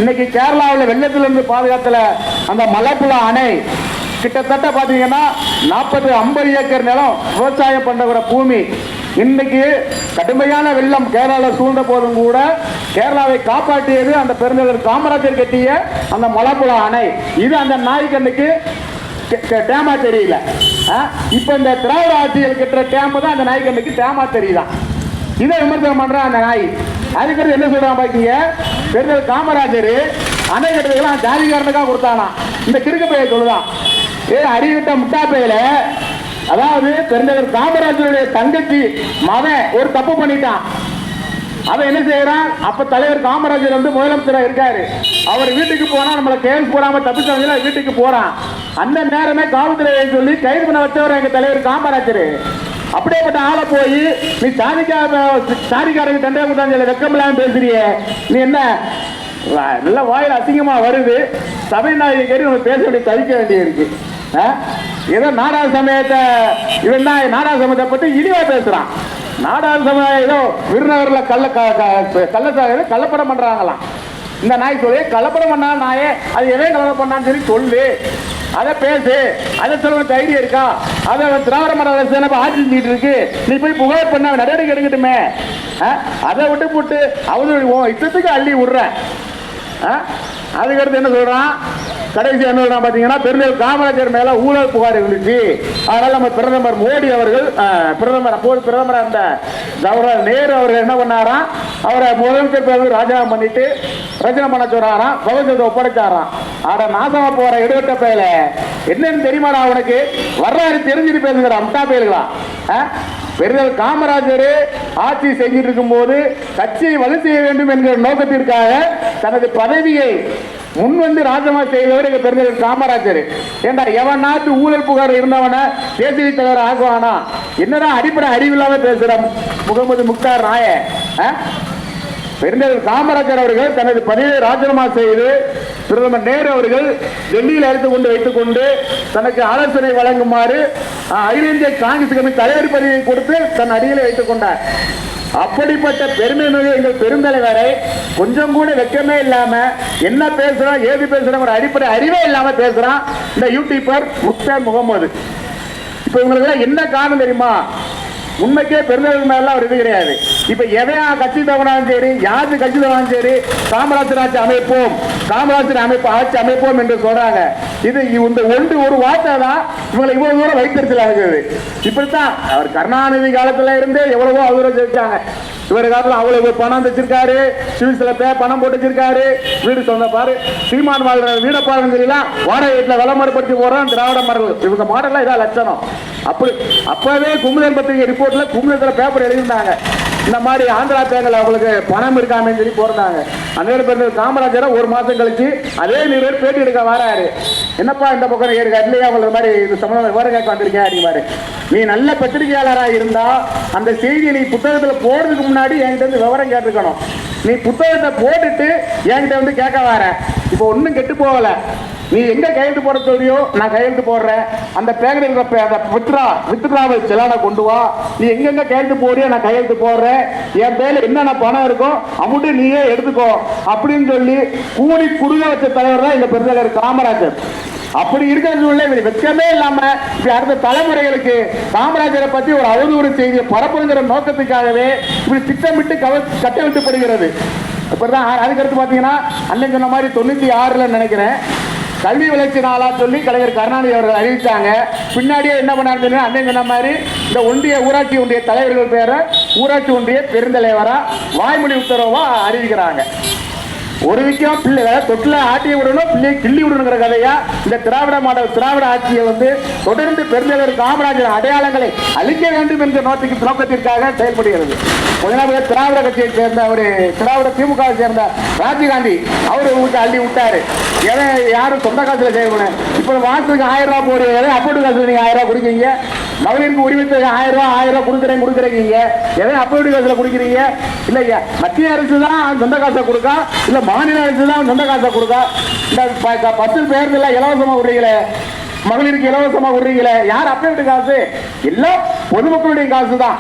இன்னைக்கு கேரளாவில் வெள்ளத்திலிருந்து பாதுகாத்துல அந்த மலைப்புழா அணை கிட்டத்தட்ட பாத்தீங்கன்னா 40-50 ஏக்கர் நிலம் விவசாயம் பண்ற பூமி. இன்னைக்கு கடுமையான வெள்ளம் கேரளாவில் சூழ்ந்த போதும் கூட கேரளாவை காப்பாற்றியது அந்த பெருந்தலைவர் காமராஜர் கட்டிய அந்த மலைப்புழா அணை. இது அந்த நாய்க்கண்ணுக்கு டேமா தெரியல. இப்ப இந்த திராவிட ஆட்சிகள் கட்டுற டேம் தான் அந்த நாய்க்கண்ணுக்கு டேமா தெரியுதான். இதை விமர்சனம் பண்றான் அந்த நாய். அதுக்கு என்ன சொல்றான் பாத்தீங்க, பெருந்தலைவர் காமராஜர் அணை கட்டுறதுலாம் ஜாதிகாரனுக்காக கொடுத்தானா. இந்த கிறுக்கு பைய சொல்லுதான், அறிவிட்ட முட்டா பையில, அதாவது பெருந்தலைவர் காமராஜருடைய தங்கச்சி மகன் ஒரு தப்பு பண்ணிட்டான். அவன் என்ன செய்யறான், அப்ப தலைவர் காமராஜர் வந்து முதலமைச்சரா இருக்காரு, அவர் வீட்டுக்கு போனா நம்மள கேஸ் போடாம தப்பிச்சாங்க, வீட்டுக்கு போறான். அந்த நேரமே காவல்துறையை சொல்லி கைது பண்ண வச்சவர் எங்க தலைவர் காமராஜர். அப்படியேப்பட்ட ஆளை போய் நீ சாதிக்காரங்க தண்டனை கொடுத்தாங்க வெக்கம் இல்லாம பேசுறிய, நீ என்ன நல்ல வாயில் அசிங்கமா வருது. சபைநாயகி கேட்டு நம்ம பேச வேண்டிய தவிக்க வேண்டிய இருக்கு. ஏதோ நாடாளு சமயத்தை இவன் தான் நாடாளு சமயத்தை பற்றி இழிவா பேசுறான். நாடாளு சமயம் ஏதோ விருநகர்ல கள்ளப்படம் பண்றாங்களாம். இந்த நாய் சொல்லி கள்ளப்படம் பண்ணா நாயே, அது எவன் கலப்படம் பண்ணான்னு சொல்லி சொல்லு, அதை பேசு, அதை சொல்ல தைரியம் இருக்கா? அதை திராவிட மாடல் ஆட்சி செஞ்சுட்டு இருக்கு, நீ போய் புகார் பண்ண நடவடிக்கை எடுக்கட்டுமே. அதை விட்டு போட்டு அவரு இஷ்டத்துக்கு அள்ளி விடுற. அதுக்கடுத்து என்ன சொல்றான், கடைசி என்ன சொல்றான் பாத்தீங்கன்னா, பெருந்தலைவர் காமராஜர் மேல ஊழல் புகார் இருந்துச்சு, அதனால நம்ம பிரதமர் மோடி அவர்கள் பிரதமர் அந்த ஜவஹர்லால் நேரு அவர்கள் என்ன பண்ணாராம், அவரை முதலமைச்சர் ராஜினாமா பண்ணிட்டு ரச்சனை பண்ண சொல்றாராம், பகவத்கீதை ஒப்படைச்சாராம். ஆட நாசமா போற எடுவட்ட பயல என்னன்னு தெரியுமாடா உனக்கு? வரலாறு தெரிஞ்சுட்டு பேசுகிற அம்டா பயல்களா? பெருந்தலைவர் காமராஜர் ஆட்சி செஞ்சிட்டு இருக்கும் போது கட்சியை வலு செய்ய வேண்டும் என்கிற நோக்கத்திற்காக தனது பதவியை முன்வந்து ராஜினாமா செய்தவர் எங்க பெருந்தலைவர் காமராஜர். ஏண்டா எவன் நாட்டு ஊழல் புகார் இருந்தவன தேசிய தலைவர் ஆகுவானா? என்னடா அடிப்படை அறிவில்லாம பேசுற முகமது முக்தார் நாய. பெருந்தலைவர் காமராஜர் அவர்கள் தனது பதவியை ராஜினாமா செய்து பிரதமர் நேரு அவர்கள் டெல்லியில் அழைத்து கொண்டு வைத்துக் கொண்டு தனக்கு ஆலோசனை வழங்குமாறு அகில இந்திய காங்கிரஸ் கமிட்டி தலைவர் பதவியை கொடுத்து தன் அடியில் வைத்துக் கொண்டார். அப்படிப்பட்ட பெருமை எங்கள் பெருந்தலைவரை கொஞ்சம் கூட வெக்கமே இல்லாம என்ன பேசுறோம் ஏது பேசுறோம் ஒரு அடிப்படை அறிவே இல்லாம பேசுறான் இந்த யூடியூபர் முக்தார் முகமது. இப்ப இவங்களுக்கு என்ன காரணம் தெரியுமா? உண்மைக்கே பெருந்தலைவர் மேல ஒரு இது கிடையாது. இப்ப எவையா கட்சி தவறாலும் சரி, யாரு கட்சி தவறாலும் சரி, காமராஜர் ஆட்சி அமைப்போம், காமராஜர் ஆட்சி அமைப்போம் என்று சொல்றாங்க. இது இந்த ஒரு வார்த்தை தான் இவங்களை இவ்வளவு தூரம் வைத்திருச்சல் இருக்குது. இப்படித்தான் அவர் கருணாநிதி காலத்துல இருந்து எவ்வளவோ அவதூறம் செஞ்சாங்க. இவர் காலத்துல அவ்வளவு பணம் வச்சிருக்காரு, சுவிஸ்ல பணம் போட்டு வச்சிருக்காரு, வீடு சொந்த பாரு சீமான் வாழ்ற வீட பாருங்க தெரியலாம், வாடகை வீட்டுல விளம்பரப்படுத்தி போறான் திராவிட மாடல். இவங்க மாடல்ல இதான் லட்சணம். அப்படி அப்பவே குமுதன் பத்திரிகை ரிப்போர்ட்ல குமுதத்துல பேப்பர் எழுதியிருந்தாங்க. இந்த மாதிரி ஆந்திரா பேங்கில் அவங்களுக்கு பணம் இருக்காமன்னு சொல்லி போறாங்க. அந்த பேர் காமராஜரை ஒரு மாசம் கழிச்சு அதே நீர் பேட்டி எடுக்க வராரு. என்னப்பா இந்த பக்கம் ஏற்க இல்லையா உங்களுக்கு மாதிரி இது சம்பளம் விவரம் கேட்க வந்திருக்கேன் அப்படிமாரு. நீ நல்ல பத்திரிகையாளராக இருந்தா அந்த செய்தியை நீ புத்தகத்துல போடுறதுக்கு முன்னாடி என்கிட்ட வந்து விவரம் கேட்டுக்கணும். நீ புத்தகத்தை போட்டுட்டு என்கிட்ட வந்து கேட்க வர. இப்போ ஒன்னும் கெட்டு போகல. நீ எங்க கையெழுத்து போட சொல்றியோ நான் கையெழுத்து போடுறேன். அந்த பேங்கில் அந்த வித்ட்ராவல் செலானை கொண்டு வா. நீ எங்கெங்க கையெழுத்து போறியோ நான் கையெழுத்து போடுறேன். என் பேர்ல என்னென்ன பணம் இருக்கும் அமுட்டு நீயே எடுத்துக்கோ அப்படின்னு சொல்லி கூடி குடுக வச்ச தலைவர் தான் இந்த பெருந்தலைவர் காமராஜர். அப்படி இருக்கிற சூழ்நிலை வெட்கமே இல்லாம அடுத்த தலைமுறைகளுக்கு காமராஜரை பத்தி ஒரு அவதூறு செய்தியை பரப்புங்கிற நோக்கத்துக்காகவே இப்படி திட்டமிட்டு கட்டவிட்டுப்படுகிறது. இப்படிதான் அதுக்கடுத்து பாத்தீங்கன்னா அன்னைக்கு சொன்ன மாதிரி 96ல நினைக்கிறேன் கல்வி வளர்ச்சி நாளா சொல்லி கலைஞர் கருணாநிதி அவர்கள் அறிவித்தாங்க. பின்னாடியே என்ன பண்ணாரு அன்னைக்கு சொன்ன மாதிரி இந்த ஊராட்சி ஒன்றிய தலைவர்கள் பேரை ஊராட்சி ஒன்றிய பெருந்தலைவரா வாய்மொழி உத்தரவா அறிவிக்கிறாங்க. ஒரு விஷயம் பிள்ளைகளை தொட்டில ஆட்டி விடணும், பிள்ளை கிள்ளி விடணுங்கிற கதையா இந்த திராவிட ஆட்சியை வந்து தொடர்ந்து பெருந்தலைவர் காமராஜர் அடையாளங்களை அழிக்க வேண்டும் என்ற நோக்கத்திற்காக செயல்படுகிறது. கொஞ்ச நாள் திராவிட கட்சியை சேர்ந்த ஒரு திராவிட திமுக சேர்ந்த ராஜீவ்காந்தி அவரு அள்ளி விட்டாரு. யாரும் சொந்த காசுல செய்யணும். இப்ப மாசத்துக்கு 1000 ரூபாய் போடுறது அப்போட்டு காசுல நீங்க 1000 ரூபாய் குடிக்கிறீங்க. மகளிருக்கு உரிமை 1000 ரூபாய் கொடுக்குறீங்க. எதை அப்போட்டு காசுல குடிக்கிறீங்க? இல்லையா மத்திய அரசு தான் சொந்த காசை கொடுக்கா, இல்ல மாநில அரசு தான் சொந்த காசை கொடுக்கா. இந்த 10 பேருந்துல இலவசமா விடுறீங்களே, மகளிருக்கு இலவசமா விடுறீங்களே, யார் அப்போட்டு காசு? எல்லாம் பொதுமக்களுடைய காசு தான்.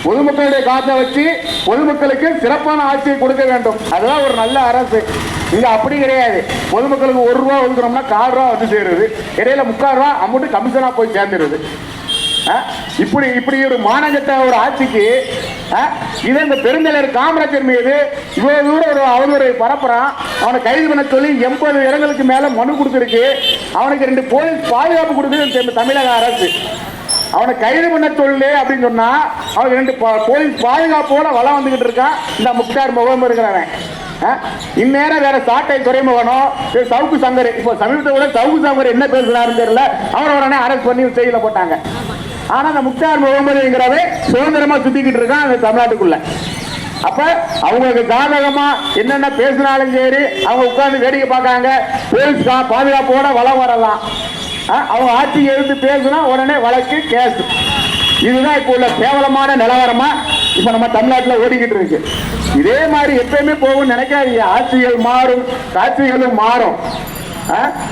பொதுமக்களுடைய காசை வச்சு பொதுமக்களுக்கு சிறப்பான ஆட்சியை கொடுக்க வேண்டும். அதுதான் ஒரு நல்ல அரசு. இங்க அப்படி கிடையாது. பொதுமக்களுக்கு 1 ரூபா ஒதுக்கணும்னா 4 ரூபா வந்து சேருது, இடையில 3/4 ரூபா அமௌண்ட் கமிஷனா போய் சேர்ந்துருது. இப்படி ஒரு மானகட்ட ஒரு ஆட்சிக்கு இதை இந்த பெருந்தலைவர் காமராஜர் மீது இவ்வளவு தூரம் ஒரு அவதூறை பரப்புறான். அவனை கைது பண்ண சொல்லி 80 இடங்களுக்கு மேல மனு கொடுத்திருக்கு. அவனுக்கு 2 போலீஸ் பாதுகாப்பு கொடுக்குது தமிழக அரசு. அவனை கைது பண்ண சொல்லு அப்படின்னு சொன்னா அவனுக்கு 2 போலீஸ் பாதுகாப்போட வளம் வந்துகிட்டு இருக்கான் இந்த முக்தார் முகமது இருக்கிறவன். இந்நேரம் வேற சாட்டை துறைமுகனோ சவுக்கு சங்கர், இப்போ சமீபத்தில் சவுக்கு சங்கர் என்ன பேசுறாருன்னு தெரியல, அவரை அரெஸ்ட் பண்ணி செயல போட்டாங்க. ஆனா அந்த முக்தார் முகமதுங்கிறவன் சுதந்திரமா சுத்திக்கிட்டு இருக்கான் அந்த தமிழ்நாட்டுக்குள்ள. அப்ப அவங்களுக்கு ஜாதகமா என்னென்ன பேசினாலும் சரி அவங்க உட்கார்ந்து வேடிக்கை பார்க்காங்க. போலீஸ் பாதுகாப்போட வளம் வரலாம். அவங்க ஆட்சி எழுந்து பேசுனா உடனே வழக்கு கேஸ். இதுதான் இப்ப உள்ள கேவலமான நிலவரமா இப்ப நம்ம தமிழ்நாட்டில் ஓடிக்கிட்டு இருக்கு. இதே மாதிரி எப்பயுமே போகும் நினைக்காதீங்க. ஆட்சிகள் மாறும், காட்சிகளும் மாறும்.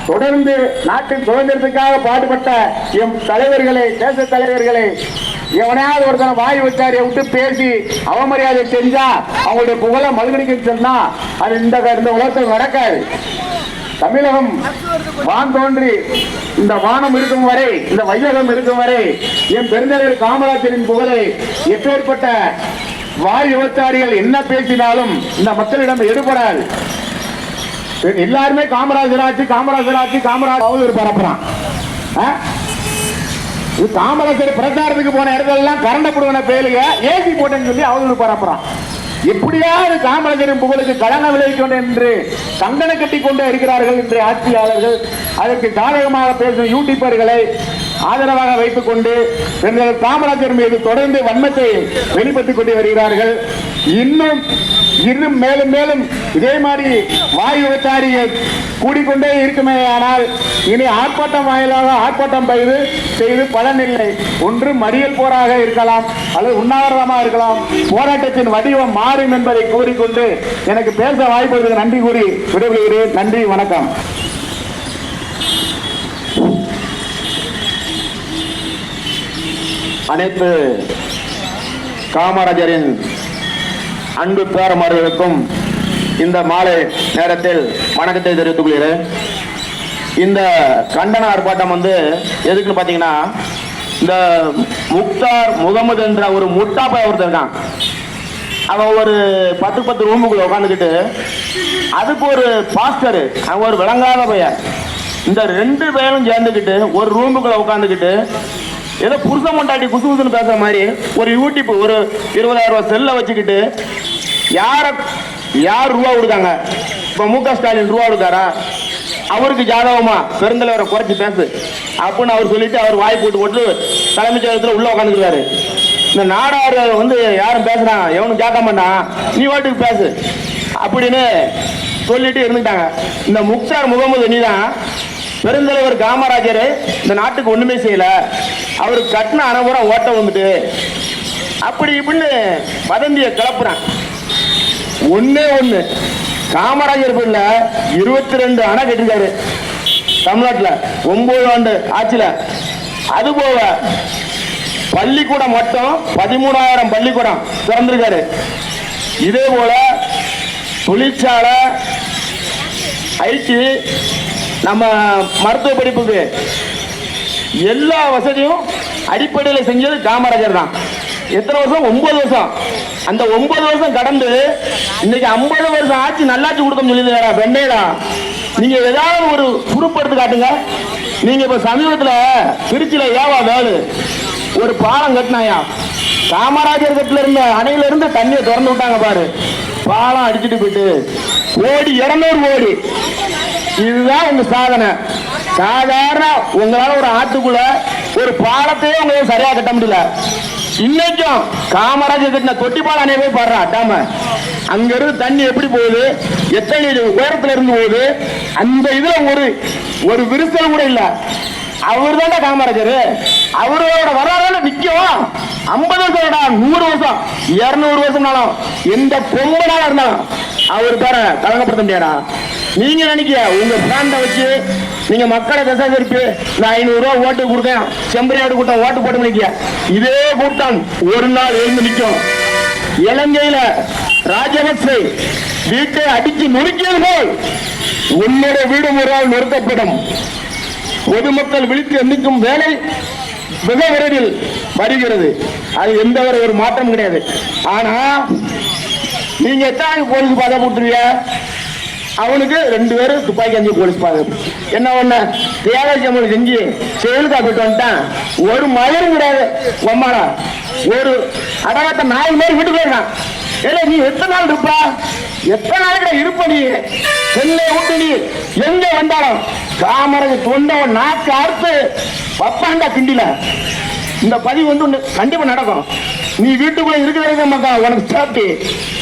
தொடர்ந்து நாட்டின் சுதந்திரத்துக்காக பாடுபட்ட எம் தலைவர்களை, தேச தலைவர்களை எவனையாவது ஒருத்தனை வாய் வச்சாரிய விட்டு பேசி அவமரியாதை செஞ்சா அவங்களுடைய புகழ மல்கடிக்க சொன்னா அது இந்த உலகத்தில் நடக்காது. தமிழகம் வான் தோன்றி இந்த வானம் இருக்கும் வரை, இந்த வையகம் இருக்கும் வரை என் பெருந்தலைவர் காமராஜரின் புகழை எப்பேற்பட்ட வாய் விபச்சாரிகள் என்ன பேசினாலும் இந்த மக்களிடம் எடுபடாது. எல்லாருமே காமராஜர் ஆட்சி அவதூறு பரப்புறான். காமராஜர் பிரச்சாரத்துக்கு போன இடத்துல கரண்ட புடுவன பேருங்க ஏசி போட்டேன்னு சொல்லி அவதூறு பரப்புறான். எப்படியாவது காமராஜரின் புகழுக்கு கடனை விளைவிக்க வேண்டும் என்று கங்கணம் கட்டி கொண்டே இருக்கிறார்கள் இன்றைய ஆட்சியாளர்கள். அதற்கு சாதகமாக பேசும் யூடியூபர்களை ஆதரவாக வைத்துக் கொண்டு எங்கள் காமராஜர் மீது தொடர்ந்து வன்மத்தை வெளிப்படுத்திக் கொண்டு வருகிறார்கள். இன்னும் மேலும் மேலும் இதே மாதிரி வாயு விபச்சாரி கூடிக்கொண்டே இருக்குமே. ஆனால் இனி ஆர்ப்பாட்டம் வாயிலாக ஆர்ப்பாட்டம் செய்து பலனில்லை. ஒன்று மறியல் போராக இருக்கலாம் அல்லது உண்ணாவிரதமாக இருக்கலாம். போராட்டத்தின் வடிவம் மாறும் என்பதை கூறிக்கொண்டு எனக்கு பேச வாய்ப்புக்கு நன்றி கூறி விடைபெறுகிறேன். நன்றி, வணக்கம். அனைத்து காமராஜரின் அன்பு பேரமர்களுக்கும் இந்த மாலை நேரத்தில் வணக்கத்தை தெரிவித்துக் கொள்கிறேன். இந்த கண்டன ஆர்ப்பாட்டம் எதுக்குன்னு பார்த்தீங்கன்னா, இந்த முக்தார் முகமது என்ற ஒரு முட்டாப்பை ஒருத்தர் இருக்கான். அவன் ஒரு 10 ரூமுக்குள்ள உட்காந்துக்கிட்டு அதுக்கு ஒரு பாஸ்டர், அவன் ஒரு விளங்காத பையன். இந்த 2 பேரும் சேர்ந்துக்கிட்டு ஒரு ரூமுக்குள்ள உட்காந்துக்கிட்டு ஏதோ புருஷ மொண்டாட்டி குசு குசுன்னு பேசுற மாதிரி ஒரு யூடியூப் ஒரு 20,000 ரூபாய் செல்ல வச்சுக்கிட்டு யார் ரூபா கொடுத்தாங்க? இப்ப மு.க. ஸ்டாலின் ரூபா கொடுத்தாரா? அவருக்கு ஜாதகமா பெருந்தலைவரை குறைச்சி பேசு அப்படின்னு அவர் சொல்லிட்டு அவர் வாய் போட்டு தலைமைச் செயலகத்தில் உள்ள உட்காந்துருக்காரு. இந்த நாடாறு யாரும் பேசுறாங்க, எவனும் கேட்க மாட்டான், நீ வாட்டுக்கு பேசு அப்படின்னு சொல்லிட்டு இருந்துட்டாங்க. இந்த முக்தார் முகமது நீதான் பெருந்தலைவர் காமராஜர் இந்த நாட்டுக்கு ஒண்ணுமே செய்யல, அவருக்கு கட்டின அனபுரம் ஓட்ட வந்துட்டு அப்படி இப்படின்னு வதந்திய கிளப்புறான். ஒண்ணு காமராஜர் பேர்ல 22 அணை கட்டிருக்காரு தமிழ்நாட்டில் 9 ஆண்டு ஆட்சியில. அது போக பள்ளிக்கூடம் மட்டும் 13,000 பள்ளிக்கூடம் திறந்திருக்காரு. இதே போல தொழிற்சாலை, ஐடி, நம்ம மருத்துவ படிப்புக்கு எல்லா வசதியும் அடிப்படையில் செஞ்சது காமராஜர் தான். எத்தனை வருஷம்? 9 வருஷம். அந்த 9 வருஷம் கடந்து இன்னைக்கு 50 வருஷம் ஆட்சி நல்லாட்சி கொடுக்க சொல்லியிருந்தா வெண்ணையா? நீங்க ஏதாவது ஒரு குறிப்பெடுத்து காட்டுங்க. நீங்க இப்ப சமீபத்தில் திருச்சியில ஏவா வேலு ஒரு பாலம் கட்டினாயா? காமராஜர் கட்டில இருந்த அணையில இருந்து தண்ணியை திறந்து விட்டாங்க பாரு, பாலம் அடிச்சுட்டு போயிட்டு கோடி 200 கோடி. இதுதான் உங்க சாதனை. சாதாரண உங்களால ஒரு ஆத்துக்குள்ள ஒரு பாலத்தையே உங்களால சரியா கட்ட முடியல. இன்னைக்கும் காமராஜர் கட்டின தொட்டி பாலம் அணைய போய் பாடுறா டாம, அங்க இருந்து தண்ணி எப்படி போகுது, எத்தனை உயரத்துல இருந்து போகுது, அந்த இதுல ஒரு விரிசல் கூட இல்ல. அவர் தான் காமராஜர். அவரோட வரலாறு நிக்கும். 50 வருஷம், 100 வருஷம், 200 வருஷம்னாலும் எந்த பொம்மனால இருந்தாலும் அவர் பேர கலங்கப்படுத்த முடியாதா? நீங்க நினைக்க உங்க பிராண்ட வச்சு நீங்க மக்களை திசை திருப்பி நான் 500 ரூபா ஓட்டு கொடுத்தேன், செம்பரியாடு கூட்டம் ஓட்டு போட்டு நிக்க, இதே கூட்டம் ஒரு நாள் எழுந்து நிற்கும். இலங்கையில ராஜபக்சே வீட்டை அடிச்சு நொறுக்கியது போல் உன்னுடைய வீடு முறையால் நிறுத்தப்படும். பொதுமக்கள் விழித்து எண்ணிக்கும் வேலை மிக விரைவில் வருகிறது. அது எந்த ஒரு மாற்றம் கிடையாது. ஆனா நீங்க எத்தனை போலீஸ் பாதுகாப்பு கொடுத்துருவீங்க? அவனுக்கு 2 பேரும் துப்பாக்கி அஞ்சு போலீஸ் பாதுகாப்பு. என்ன ஒண்ணு தேவைக்கு செஞ்சு செயலுக்கா போயிட்டு வந்துட்டான். ஒரு மயிரும் கிடையாது. அம்மாடா ஒரு அடகத்த 4 பேர் வீட்டுக்குள்ள இருக்கான். ஏன்னா நீ எத்தனை நாள் இருப்பா? எத்தனை நாளைக்கு இருப்ப? நீ சென்னை விட்டு நீ எங்க வந்தாலும் காமராஜர் தொண்டை நாக்கு அறுத்து பப்பாண்டா கிண்டில. இந்த பதிவு கண்டிப்பா நடக்கும். நீ வீட்டுக்குள்ள இருக்கிற மக்கா உனக்கு சாப்பிட்டு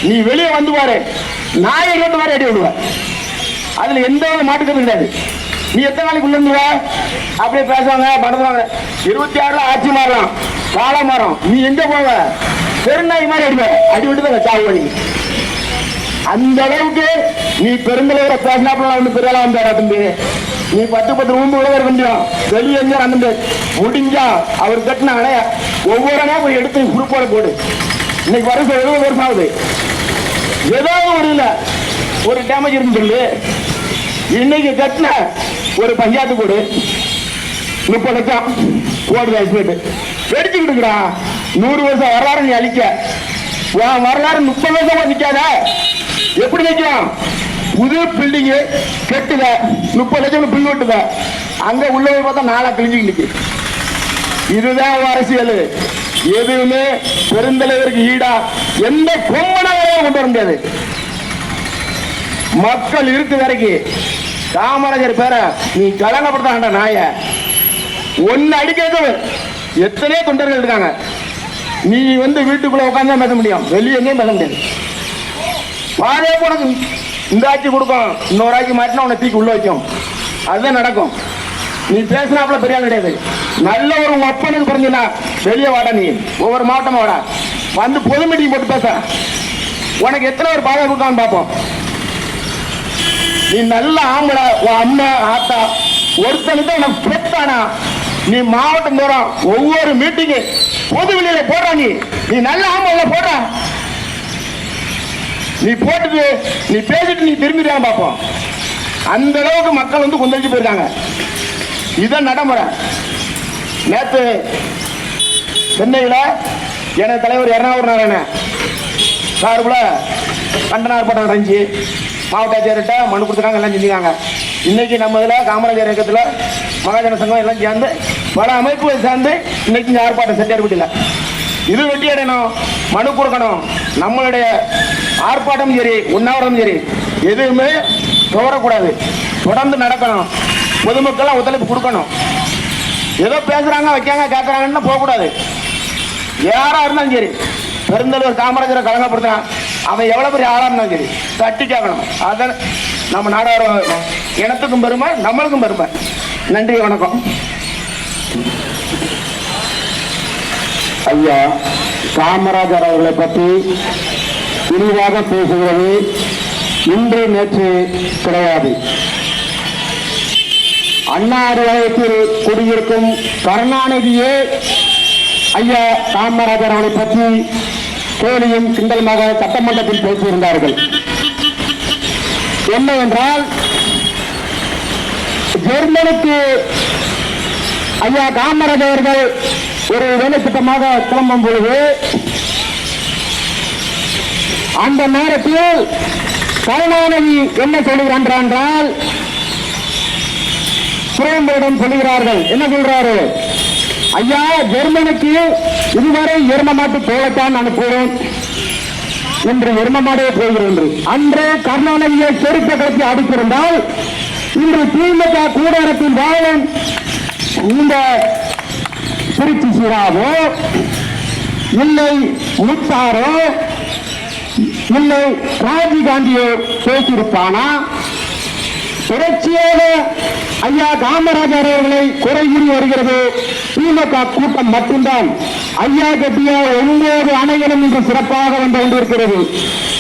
நீ வெளியே வந்து பாரு, நாயை கேட்டு மாதிரி அடி விடுவ. அதுல எந்த மாட்டுக்கிறது கிடையாது. நீ எத்தனை நாளைக்கு உள்ள இருந்துவ? அப்படியே பேசுவாங்க, படுத்துவாங்க. 26 ஆட்சி மாறலாம், காலம் மாறும். நீ எங்க போவ? பெருநாய் மாதிரி அடிவ, அடி விட்டு சாவு வழி. அந்த அளவுக்கு நீ பெருந்தலைவரை பேசினாப்புல ஒண்ணு பெரியலாம் வந்தாடா தம்பி. நீ 10 ரூம் உள்ள இருக்க முடியும், வெளியே எங்க அந்த முடிஞ்சா அவர் கட்டின அணைய ஒவ்வொரு நாள் போய் எடுத்து குறுப்போட போடு. இன்னைக்கு வருஷம் 70 வருஷம் ஆகுது. ஏதாவது ஒரு இல்ல ஒரு டேமேஜ் இருந்து சொல்லு. இன்னைக்கு கட்டின ஒரு பஞ்சாயத்து போடு 30 லட்சம் போடுது எஸ்பேட் வெடிச்சுக்கிட்டுக்கிறா. 100 வருஷம் வரலாறு நீ அழிக்க. வரலாறு 30 வருஷம் நிக்காத. எப்படி நிற்கும்? புது பில்டிங் கட்டுத 30 லட்சம் பில் விட்டுத, அங்க உள்ள போய் பார்த்தா 4 கிழிஞ்சு நிக்கு. இதுதான் அரசியல். எதுவுமே பெருந்தலைவருக்கு ஈடா எந்த பொம்மனாக கொண்டு வர முடியாது. மக்கள் இருக்கு வரைக்கும் காமராஜர் பேர நீ கலங்கப்படுத்த நாய ஒன்னு அடிக்கிறது எத்தனையோ தொண்டர்கள் இருக்காங்க. நீ வீட்டுக்குள்ள உட்காந்து பேச முடியும், வெளியே எங்கேயும் பேச முடியாது. பாதே உனக்கு இந்த ஆட்சி கொடுக்கும், இன்னொரு ஆட்சி மாட்டினா உன்னை தூக்கி உள்ள வைக்கும். அதுதான் நடக்கும். நீ பேசினாப்புல பெரிய கிடையாது. நல்ல ஒரு ஒப்பனுக்கு புரிஞ்சுனா வெளியே வாடா, நீ ஒவ்வொரு மாவட்டமா வாடா, பொது மீட்டிங் போட்டு பேச. உனக்கு எத்தனை ஒரு பாதை கொடுக்கான்னு பார்ப்போம். நீ நல்ல ஆம்பளை, உன் அம்மா ஆத்தா ஒருத்தனுக்கு உனக்கு பெத்தானா, நீ மாவட்டம் தோறும் ஒவ்வொரு மீட்டிங்கு பொது வெளியில போடுற. நீ நல்ல ஆம்பளை போடுற. நீ போட்டுட்டு நீ பேசிட்டு நீ திரும்பிடுறாங்க பார்ப்போம். அந்த அளவுக்கு மக்கள் கொந்தளிச்சு போயிருக்காங்க. இதான் நடைமுறை. நேற்று சென்னையில் எனது தலைவர் எர்ணாவூர் நாராயணன் சார்புல கண்டன ஆர்ப்பாட்டம் நடந்துச்சு. மாவட்ட ஆட்சியர்கிட்ட மனு கொடுத்துருக்காங்க, எல்லாம் செஞ்சுக்காங்க. இன்னைக்கு நம்ம இதில் காமராஜர் இயக்கத்தில் மகாஜன சங்கம் எல்லாம் சேர்ந்து பல அமைப்புகள் சேர்ந்து இன்னைக்கு இங்கே ஆர்ப்பாட்டம் செட்டியார்பட்டியில் இது வெட்டி அடையணும், மனு கொடுக்கணும். நம்மளுடைய ஆர்ப்பாட்டம் சரி, உண்ணாவிரதம் சரி, எதுவுமே துவரக்கூடாது, தொடர்ந்து நடக்கணும். பொதுமக்கள் ஒத்துழைப்பு கொடுக்கணும். ஏதோ பேசுறாங்க வைக்காங்க கேட்கறாங்கன்னு போகக்கூடாது. யாரா இருந்தாலும் சரி, பெருந்தலைவர் காமராஜரை கலங்கப்படுத்துறான், அவன் எவ்வளவு பெரிய ஆளா இருந்தாலும் சரி தட்டி கேட்கணும். அதான் நம்ம நாடார இனத்துக்கும் பெருமை, நம்மளுக்கும் பெருமை. நன்றி, வணக்கம். ஐயா காமராஜர் அவர்களை பற்றி விரிவாக பேசுகிறது இன்று நேற்று கிடையாது. அண்ணா அறிவாலயத்தில் குடியிருக்கும் கருணாநிதியே ஐயா காமராஜர் அவர்களை பற்றி கேலியும் கிண்டலுமாக சட்டமன்றத்தில் பேசியிருந்தார்கள். என்னவென்றால், ஜெர்மனுக்கு ஐயா காமராஜர் அவர்கள் ஒரு வேலை திட்டமாக கிளம்பும் பொழுது அந்த நேரத்தில் கருணாநிதி என்ன சொல்லுகிறார் என்றால், பிரேமரிடம் சொல்லுகிறார்கள். என்ன சொல்றாரு? ஐயா, ஜெர்மனுக்கு இதுவரை எரும மாட்டு தோலைத்தான் அனுப்புகிறோம், இன்று எரும மாடே போகிறது. அன்று கருணாநிதியை செருப்பை கட்டி அடித்திருந்தால் இன்று திமுக கூடாரத்தில் வாழும் இந்த திருச்சி சீராவோ இல்லை முத்தாரோ இல்லை ராஜீவ்காந்தியோ பேசியிருப்பானா? தொடர்ச்சியாக ஐயா காமராஜர் அவர்களை குறை கூறி வருகிறது திமுக கூட்டம் மட்டும்தான். ஐயா கட்டிய 9 அணைகளும் இன்று சிறப்பாக வந்து கொண்டிருக்கிறது.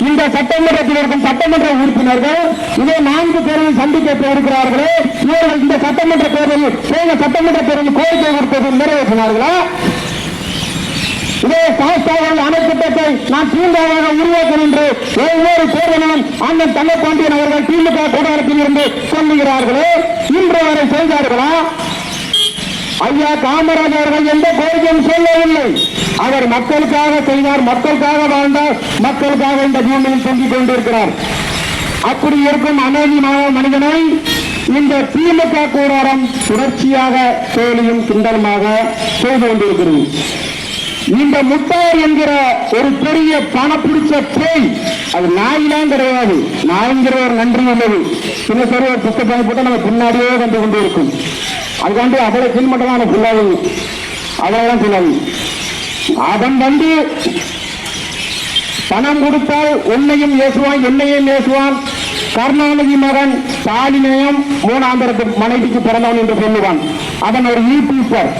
இந்த சட்டமன்றத்தில் இருக்கும் சட்டமன்ற உறுப்பினர்கள் இதை 4 பேரையும் சந்திக்க போயிருக்கிறார்களே, இவர்கள் இந்த சட்டமன்ற தேர்தலில் சட்டமன்ற தேர்தலில் கோரிக்கை கொடுத்தது நிறைவேற்றினார்களா? இதே சாஸ்தாவர்கள் அணை திட்டத்தை நான் தீண்டாவாக உருவாக்கும் என்று ஒவ்வொரு தேர்தலும் அண்ணன் தங்கப்பாண்டியன் அவர்கள் திமுக கூடாரத்தில் இருந்து சொல்லுகிறார்களே, இன்று வரை செய்தார்களா? ஐயா காமராஜர் அவர்கள் எந்த கோரிக்கையும் சொல்லவில்லை. அவர் மக்களுக்காக செய்தார், மக்களுக்காக வாழ்ந்தார், மக்களுக்காக இந்த பூமியில் தொங்கிக் கொண்டிருக்கிறார். அப்படி இருக்கும் அமைதியான மனிதனை இந்த திமுக கூடாரம் தொடர்ச்சியாக கேலியும் கிண்டலுமாக செய்து கொண்டிருக்கிறது. இந்த முட்டார் என்கிற ஒரு பெரிய பணப்பிடிச்ச பேய், அது நாயெல்லாம் கிடையாது. நாய்ங்கிற ஒரு நன்றி உள்ளது. சின்ன சரி ஒரு புத்தகம் போட்டு நம்ம பின்னாடியே வந்து கொண்டு இருக்கும். அதுக்காண்டி அவ்வளவு கீழ்மட்டமான சொல்லாது, அவ்வளவுதான் சொல்லாது. அவன் பணம் கொடுத்தால் உன்னையும் ஏசுவான், என்னையும் ஏசுவான். கருணாநிதி மகன் ஸ்டாலினையும் 3ஆம் தரத்து மனைவிக்கு பிறந்தவன் என்று சொல்லுவான். அவன் ஒரு யூடியூபர்.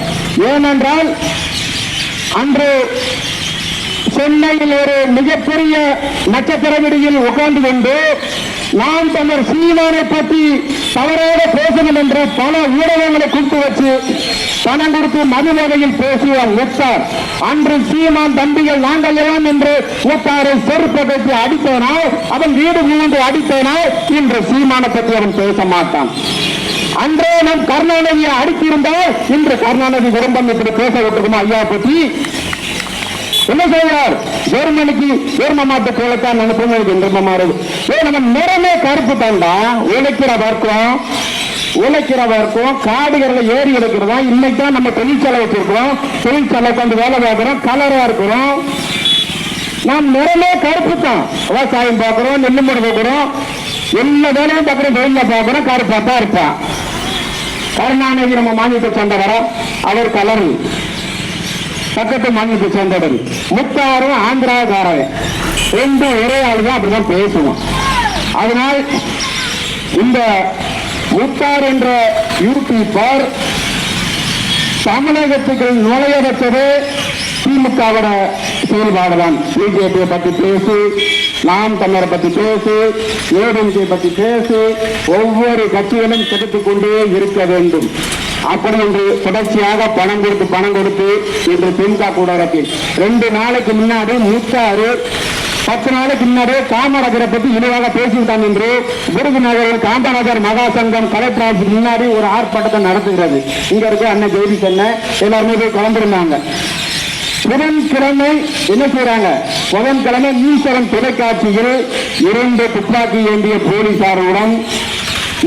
ஏனென்றால் அன்று சென்னையில் ஒரு மிகப்பெரிய நட்சத்திர விடுதியில் உட்கார்ந்து கொண்டு நாம் தமிழர் சீமானை பற்றி தவறாக பேசணும் என்று பல ஊடகங்களை கூட்டு வச்சு பணம் கொடுத்து மது வகையில் பேசுவான் ஒத்தார். அன்று சீமான் தம்பிகள் நாங்கள் எல்லாம் என்று ஒத்தாரை செருப்பை பற்றி அடித்தனால், அவன் வீடு மூன்று அடித்தனால் இன்று சீமானை பற்றி அவன் பேச மாட்டான். அன்றே நாம் கருணாநிதியை அடித்திருந்தால் இன்று கருணாநிதி விரும்பம் இப்படி பேச விட்டுருக்குமா ஐயா பற்றி? என்ன செய்கிறார்? ஜெர்மனிக்கு எரும மாட்டு கோலத்தான் அனுப்புவது எரும மாறு. நம்ம நிறமே கருப்பு தாண்டா. உழைக்கிறவர்க்கும் காடுகளில் ஏறி எடுக்கிறதா. இன்னைக்கு தான் நம்ம தொழிற்சாலை வச்சிருக்கிறோம், தொழிற்சாலைக்கு வந்து வேலை பார்க்கிறோம், கலரா இருக்கிறோம். நாம் நிறமே கருப்பு தான். விவசாயம் பார்க்கிறோம், நெல்லு மூட பார்க்கிறோம், எல்லா வேலையும் பார்க்கிறோம், தொழில பார்க்கிறோம், கருப்பா தான் இருப்பான். கருணாநிதி நம்ம மாநிலத்தை சொந்தவரம். அவர் கலரு பக்கத்து மாநிலத்தை சேர்ந்தவர். முத்தாரும் ஆந்திராக்காரன், ரெண்டும் ஒரே ஆள் தான் அப்படிதான் பேசுவோம். அதனால் இந்த முத்தார் என்ற யூடியூபர் தமிழகத்துக்கு நுழைய வச்சது திமுகவோட செயல்பாடுதான். பிஜேபியை பத்தி பேசு, நாம் தமிழரை பத்தி பேசு, ஏடிஎம்கே பத்தி பேசு, ஒவ்வொரு கட்சிகளும் கெடுத்துக் கொண்டே இருக்க வேண்டும். அப்படி என்று தொடர்ச்சியாக பணம் கொடுத்து இன்று திமுக கூடாரத்தில் 2 நாளைக்கு முன்னாடி முத்தாறு 10 நாளைக்கு முன்னாடியே காமராஜரை பற்றி இழிவாக பேசிவிட்டான் என்று விருதுநகரில் காமராஜர் மகா சங்கம் கலெக்டர் ஆஃபீஸ் முன்னாடி ஒரு ஆர்ப்பாட்டத்தை நடத்துகிறது. இங்க இருக்க அண்ணன் ஜெய்தி சென்னை எல்லாருமே போய் கலந்துருந்தாங்க. புதன்கிழமை என்ன செய்யறாங்க? புதன்கிழமை நியூஸ்7 தொலைக்காட்சியில் 2 துப்பாக்கி ஏந்திய போலீசாருடன்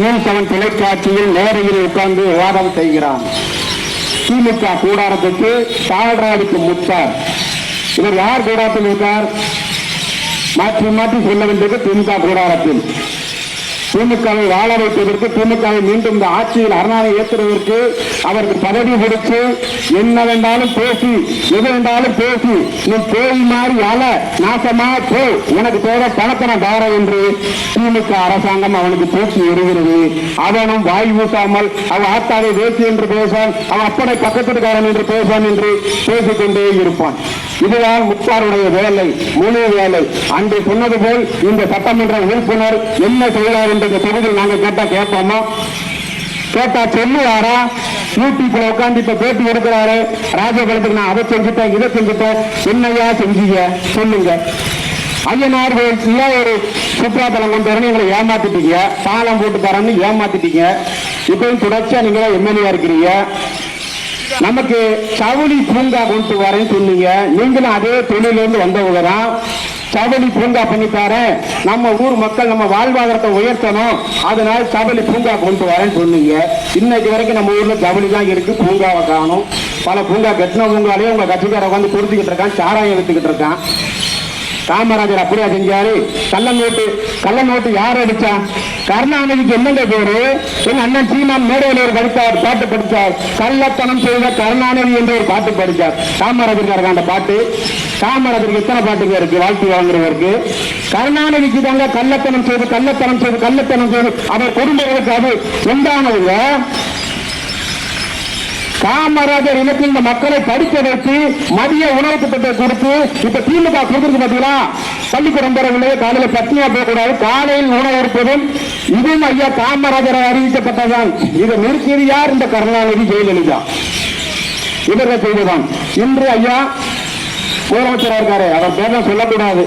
நியூஸ்7 தொலைக்காட்சியில் நேரையில் உட்கார்ந்து விவாதம் செய்கிறான். திமுக கூடாரத்துக்கு தாழ்ராடிக்கு முத்தார். இவர் யார் கூடாரத்தில் இருக்கார்? மாற்றி மாற்றி சொல்ல வேண்டியது திமுக கூடாரத்தில். திமுகவை வாழ வைப்பதற்கு, திமுகவை மீண்டும் இந்த ஆட்சியில் அரணாவை ஏற்றுவதற்கு அவருக்கு பதவி கொடுத்து என்ன வேண்டாலும் பேசி, எது வேண்டாலும் பேசி, நீ போய் மாறி வாழ, நாசமா போ, உனக்கு தேவை பணப்பணம் தார என்று திமுக அரசாங்கம் அவனுக்கு தூக்கி எறிகிறது. அவனும் வாய் ஊசாமல் அவன் ஆத்தாவை வேசி என்று பேசான், அவன் அப்படை பக்கத்துக்காரன் என்று பேசான் என்று பேசிக்கொண்டே இருப்பான். இதுதான் முத்தாருடைய வேலை, முழு வேலை. அன்று சொன்னது போல் இந்த சட்டமன்ற உறுப்பினர் என்ன செய்கிறார் என்ற தொகுதியில் நாங்கள் கேட்டா கேட்போமா? கேட்டா சொல்லுவாரா? யூடியூப்ல உட்காந்து இப்ப பேட்டி எடுக்கிறாரு, ராஜபாளத்துக்கு நான் அதை செஞ்சுட்டேன், இதை செஞ்சுட்டேன், என்னையா செஞ்சீங்க சொல்லுங்க. ஐயனார் கோயிலுக்குள்ள ஒரு சுற்றுலாத்தலம் கொண்டு வரணும், எங்களை ஏமாத்திட்டீங்க, பாலம் போட்டு தரன்னு ஏமாத்திட்டீங்க. இப்பவும் தொடர்ச்சியா நீங்க தான் எம்எல்ஏ இருக்கிறீங்க. நமக்கு சவுளி பூங்கா கொண்டு வரேன்னு சொன்னீங்க, நீங்களும் அதே தொழிலிருந்து வந்தவங்க தான். சபலி பூங்கா பண்ணித்தாரேன், நம்ம ஊர் மக்கள் நம்ம வாழ்வாதாரத்தை உயர்த்தணும், அதனால சபலி பூங்கா கொண்டு வரேன்னு சொன்னீங்க. இன்னைக்கு வரைக்கும் நம்ம ஊர்ல ஜவுளி தான் இருக்கு, பூங்காவை காணும். பல பூங்கா கட்டின பூங்காலேயே உங்க கட்சிக்கார உட்காந்து கொடுத்துக்கிட்டு இருக்கான், சாராயம் வித்துக்கிட்டு இருக்கான். காமராஜர் அப்படியா செஞ்சாரு? கள்ள நோட்டு யார் அடிச்சா? கருணாநிதிக்கு என்னங்க பேரு? எங்க அண்ணன் சீமான் மேடையில் ஒரு பாட்டு படித்தார், கள்ளத்தனம் செய்த கருணாநிதி என்று ஒரு பாட்டு படித்தார். காமராஜர் அந்த பாட்டு. காமராஜருக்கு எத்தனை பாட்டுங்க இருக்கு வாழ்த்து வாங்குறவருக்கு? கருணாநிதிக்கு தாங்க கள்ளத்தனம் செய்து அவர் குடும்பங்களுக்கு அது உண்டானதுங்க. காமராஜர் இனத்தில் இந்த மக்களை படிக்க வைத்து மதிய உணவு திட்டத்தை கொடுத்து இப்ப திமுக கொடுத்து பாத்தீங்களா? பள்ளிக்கூடம் பெறவில்லை, காலையில பட்டினியா போகக்கூடாது, காலையில் உணவு இருப்பதும் இதுவும் ஐயா காமராஜர் அறிவிக்கப்பட்டதான். இதை நிறுத்தியது யார்? இந்த கருணாநிதி, ஜெயலலிதா இவர்கள் செய்ததான். இன்று ஐயா முதலமைச்சராக இருக்காரு, அவர் பேர் சொல்லக்கூடாது,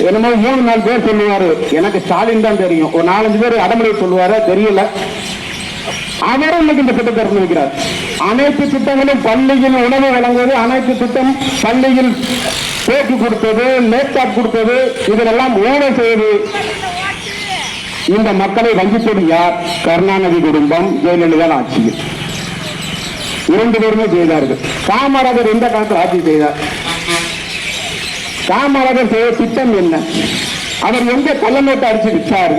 என்னமோ 3-4 பேர் சொல்லுவாரு. எனக்கு ஸ்டாலின் தான் தெரியும், ஒரு 4-5 பேர் அடமொழி சொல்லுவாரு, தெரியல. அவரும் இன்னைக்கு இந்த திட்டத்தை திறந்து வைக்கிறார். அனைத்து திட்டங்களும் பள்ளியில் உணவு வழங்குவது, அனைத்து திட்டம் பள்ளியில் பேட்டி கொடுத்தது, லேப்டாப் கொடுத்தது, இதெல்லாம் ஊழல் செய்து இந்த மக்களை வஞ்சித்தது யார்? கருணாநிதி குடும்பம், ஜெயலலிதா ஆட்சியில் 2 பேருமே செய்தார்கள். காமராஜர் எந்த காலத்தில் ஆட்சி செய்தார்? காமராஜர் செய்த திட்டம் என்ன? அவர் எங்க கள்ள நோட்டை அடிச்சு விட்டாரு?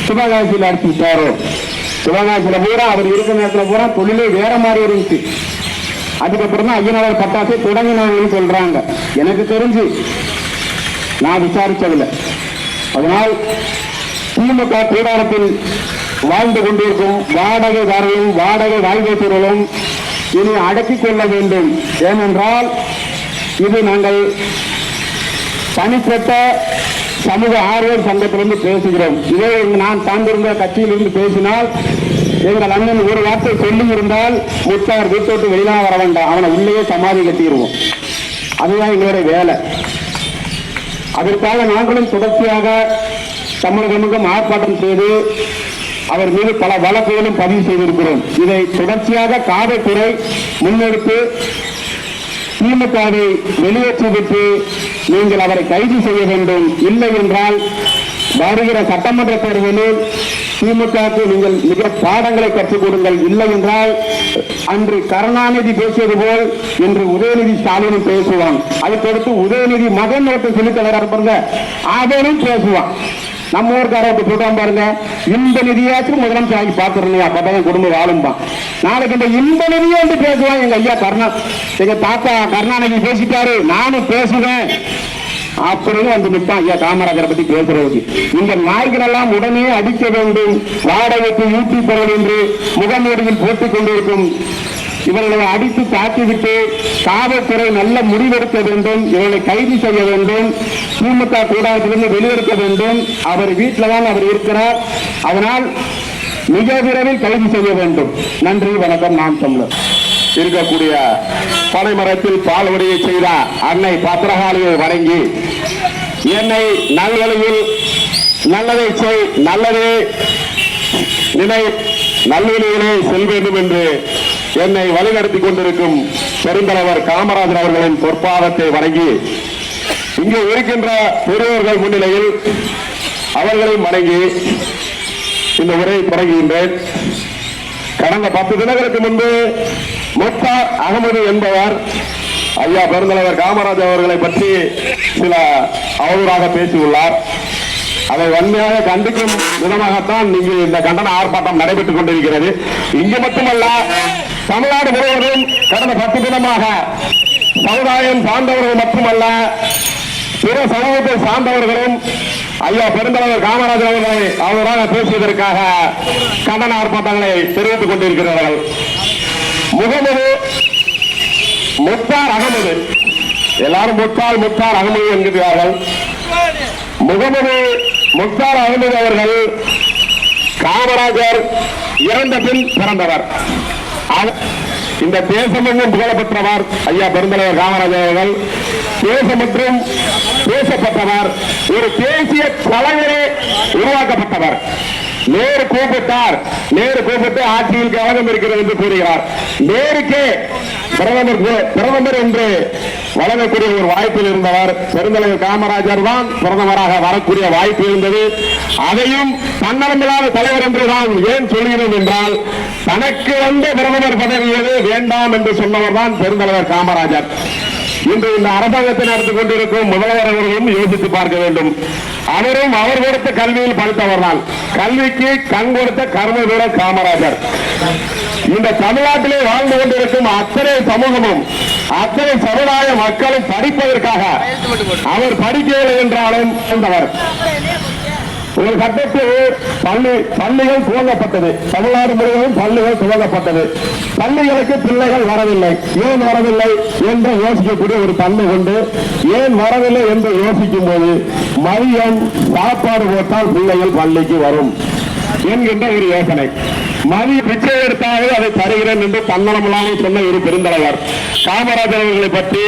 சிவகாசியில் அடிச்சு விட்டாரோ? சிவகாசியில பூரா அவர் இருக்கிற நேரத்தில் பூரா தொழிலே வேற மாதிரி இருந்துச்சு. அதுக்கப்புறம் தான் ஐயனார் பட்டாசை தொடங்கினாங்கன்னு சொல்றாங்க. எனக்கு தெரிஞ்சு நான் விசாரிச்சதில்லை. அதனால் திமுக கூடாரத்தில் வாழ்ந்து கொண்டிருக்கும் வாடகைதாரர்களும் வாடகை வாழ்க்கையர்களும் இனி அடக்கிக் கொள்ள வேண்டும். ஏனென்றால் இது நாங்கள் தனிப்பட்ட சமூக ஆர்வலர் சங்கத்திலிருந்து பேசுகிறோம். இதே நான் சார்ந்திருந்த கட்சியிலிருந்து பேசினால் எங்கள் அண்ணன் ஒரு வார்த்தை சொல்லி இருந்தால் முத்தார் வீட்டை விட்டு வெளியாக வர வேண்டாம், அவனை உள்ளேயே சமாதி கட்டிடுவோம். அதுதான் எங்களுடைய வேலை. அதற்காக நாங்களும் தொடர்ச்சியாக தமிழகமும் ஆர்ப்பாட்டம் செய்து அவர் மீது பல வழக்குகளும் பதிவு செய்திருக்கிறோம். இதை தொடர்ச்சியாக காவல்துறை முன்னெடுத்து திமுகவை வெளியேற்றிவிட்டு நீங்கள் அவரை கைது செய்ய வேண்டும். இல்லை என்றால் வருகிற சட்டமன்ற தேர்தலில் திமுகவுக்கு நீங்கள் மிக பாடங்களை கற்றுக் கொடுங்கள். இல்லை என்றால் அன்று கருணாநிதி பேசியது போல் இன்று உதயநிதி ஸ்டாலினும் பேசுவான். அதுக்கடுத்து உதயநிதி மகன் நோட்டு சொல்லித்தலைவர் பாருங்க, அவனும் பேசுவான். நம்ம ஊருக்காரத்தை சொல்றான் பாருங்க, இந்த நிதியாச்சும் முதலமைச்சர் வாங்கி பார்த்துருந்தீங்க, அப்பதான் குடும்பம் வாழும்பா. நாளைக்கு இந்த நிதியை வந்து பேசுவான். எங்க ஐயா எங்க தாத்தா கருணாநிதி பேசிட்டாரு, நானும் பேசுவேன் அப்படின்னு வந்து நிற்பான் ஐயா காமராஜரை பத்தி பேசுறதுக்கு. இந்த நாய்கள் எல்லாம் உடனே அடிக்க வேண்டும், வாடகைக்கு யூடியூப் பெற என்று முகமூடியில் போட்டுக் கொண்டிருக்கும் இவர்களை அடித்து தாக்கிவிட்டு காவல்துறை நல்ல முடிவெடுக்க வேண்டும், இவர்களை கைது செய்ய வேண்டும், திமுக கூடாரத்திலிருந்து வெளியெடுக்க வேண்டும். அவர் வீட்டில் தான் அவர் இருக்கிறார், அதனால் மிக விரைவில் கைது செய்ய வேண்டும். நன்றி, வணக்கம். நாம் தமிழர். இருக்கக்கூடிய பனைமரத்தில் பால்வடியை செய்த அன்னை பத்திரகாளியை வணங்கி என்னை நல்வழியில் நல்லதை செய், நல்லதே நினை, நல்வழியிலே செல் வேண்டும் என்று என்னை வழிநடத்திக் கொண்டிருக்கும் பெருந்தலைவர் காமராஜர் அவர்களின் பொற்பாதத்தை வணங்கி இங்கே இருக்கின்ற பெரியவர்கள் முன்னிலையில் அவர்களை வணங்கி இந்த உரையை தொடங்குகின்றேன். கடந்த 10 தினங்களுக்கு முன்பு முக்தார் அகமது என்பவர் ஐயா பெருந்தலைவர் காமராஜர் அவர்களை பற்றி சில அவதூறாக பேசியுள்ளார். அதை வன்மையாக கண்டிக்கும் விதமாகத்தான் இங்கு இந்த கண்டன ஆர்ப்பாட்டம் நடைபெற்றுக் கொண்டிருக்கிறது. இங்கு மட்டுமல்ல, தமிழ்நாடு முழுவதும் கடந்த 10 தினமாக சமுதாயம் சார்ந்தவர்கள் மட்டுமல்ல, பிற சமூகத்தை சார்ந்தவர்களும் ஐயா பெருந்தலைவர் காமராஜர் அவர்களை அவராக பேசியதற்காக கண்டன ஆர்ப்பாட்டங்களை தெரிவித்துக் கொண்டிருக்கிறார்கள். முகமது முக்தார் அகமது, எல்லாரும் முக்தார் அகமது என்கிறார்கள். முகமது முக்தார் அகமது அவர்கள் காமராஜர் இறந்த பின் பிறந்தவர். இந்த தேசமெங்கும் புகழப்பெற்றவர் ஐயா பெருந்தலைவர் காமராஜர் அவர்கள். தேசம் மற்றும் பேசப்பட்டவர், ஒரு தேசிய தலைவரே உருவாக்கப்பட்டவர். நேரு கூப்பிட்டு ஆட்சியில் கவனம் இருக்கிறது என்று கூறுகிறார். நேருக்கே பிரதமர் என்று வழங்கக்கூடிய ஒரு வாய்ப்பில் இருந்தவர் பெருந்தலைவர் காமராஜர் தான் பிரதமராக வரக்கூடிய வாய்ப்பு இருந்தது. அதையும் தன்னலமில்லாத தலைவர் என்றுதான் ஏன் சொல்கிறோம் என்றால், தனக்கு வந்த பிரதமர் பதவியது வேண்டாம் என்று சொன்னவர் தான் பெருந்தலைவர் காமராஜர். இன்று இந்த அரசாங்கத்தை நடத்திக் கொண்டிருக்கும் முதல்வர் அவர்களும் யோசித்து பார்க்க வேண்டும். அவரும் அவர் கொடுத்த கல்வியில் படித்தவர் தான். கல்விக்கு கண் கொடுத்த கர்ம வீரர் காமராஜர். இந்த தமிழ்நாட்டிலே வாழ்ந்து கொண்டிருக்கும் அத்தனை சமூகமும் அத்தனை சமுதாய மக்களும் படிப்பதற்காக அவர் படிக்கவில்லை என்றாலும் வந்தவர். ஒரு கட்டத்தில் பள்ளிகள் துவங்கப்பட்டது. தமிழ்நாடு முழுவதும் பள்ளிகள் துவங்கப்பட்டது. பள்ளிகளுக்கு பிள்ளைகள் வரவில்லை. ஏன் வரவில்லை என்று யோசிக்கக்கூடிய ஒரு தன்மை கொண்டு ஏன் வரவில்லை என்று யோசிக்கும் போது மதியம் சாப்பாடு போட்டால் பிள்ளைகள் பள்ளிக்கு வரும் என்கின்ற ஒரு யோசனை. மதிய பிச்சை எடுத்தாவது அதை தருகிறேன் என்று தன்னலமில்லாமல் சொன்ன ஒரு பெருந்தலைவர் காமராஜர் அவர்களை பற்றி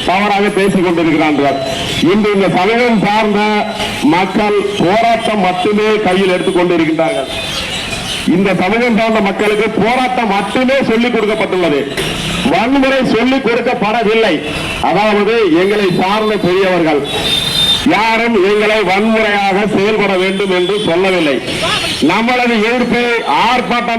தவறாக பேசிக் கொண்டிருக்கிறார்கள். இன்று இந்த சமூகம் சார்ந்த மக்கள் போராட்டம் மட்டுமே கையில் எடுத்துக் கொண்டிருக்கின்றார்கள். இந்த சமூகம் சார்ந்த மக்களுக்கு போராட்டம் மட்டுமே சொல்லிக் கொடுக்கப்பட்டுள்ளது, வன்முறை சொல்லிக் கொடுக்கப்படவில்லை. அதாவது எங்களை சார்ந்த பெரியவர்கள் யாரும் எங்களை வன்முறையாக செயல்பட வேண்டும் என்று சொல்லவில்லை. நம்மளது எதிர்ப்பை ஆர்ப்பாட்டம்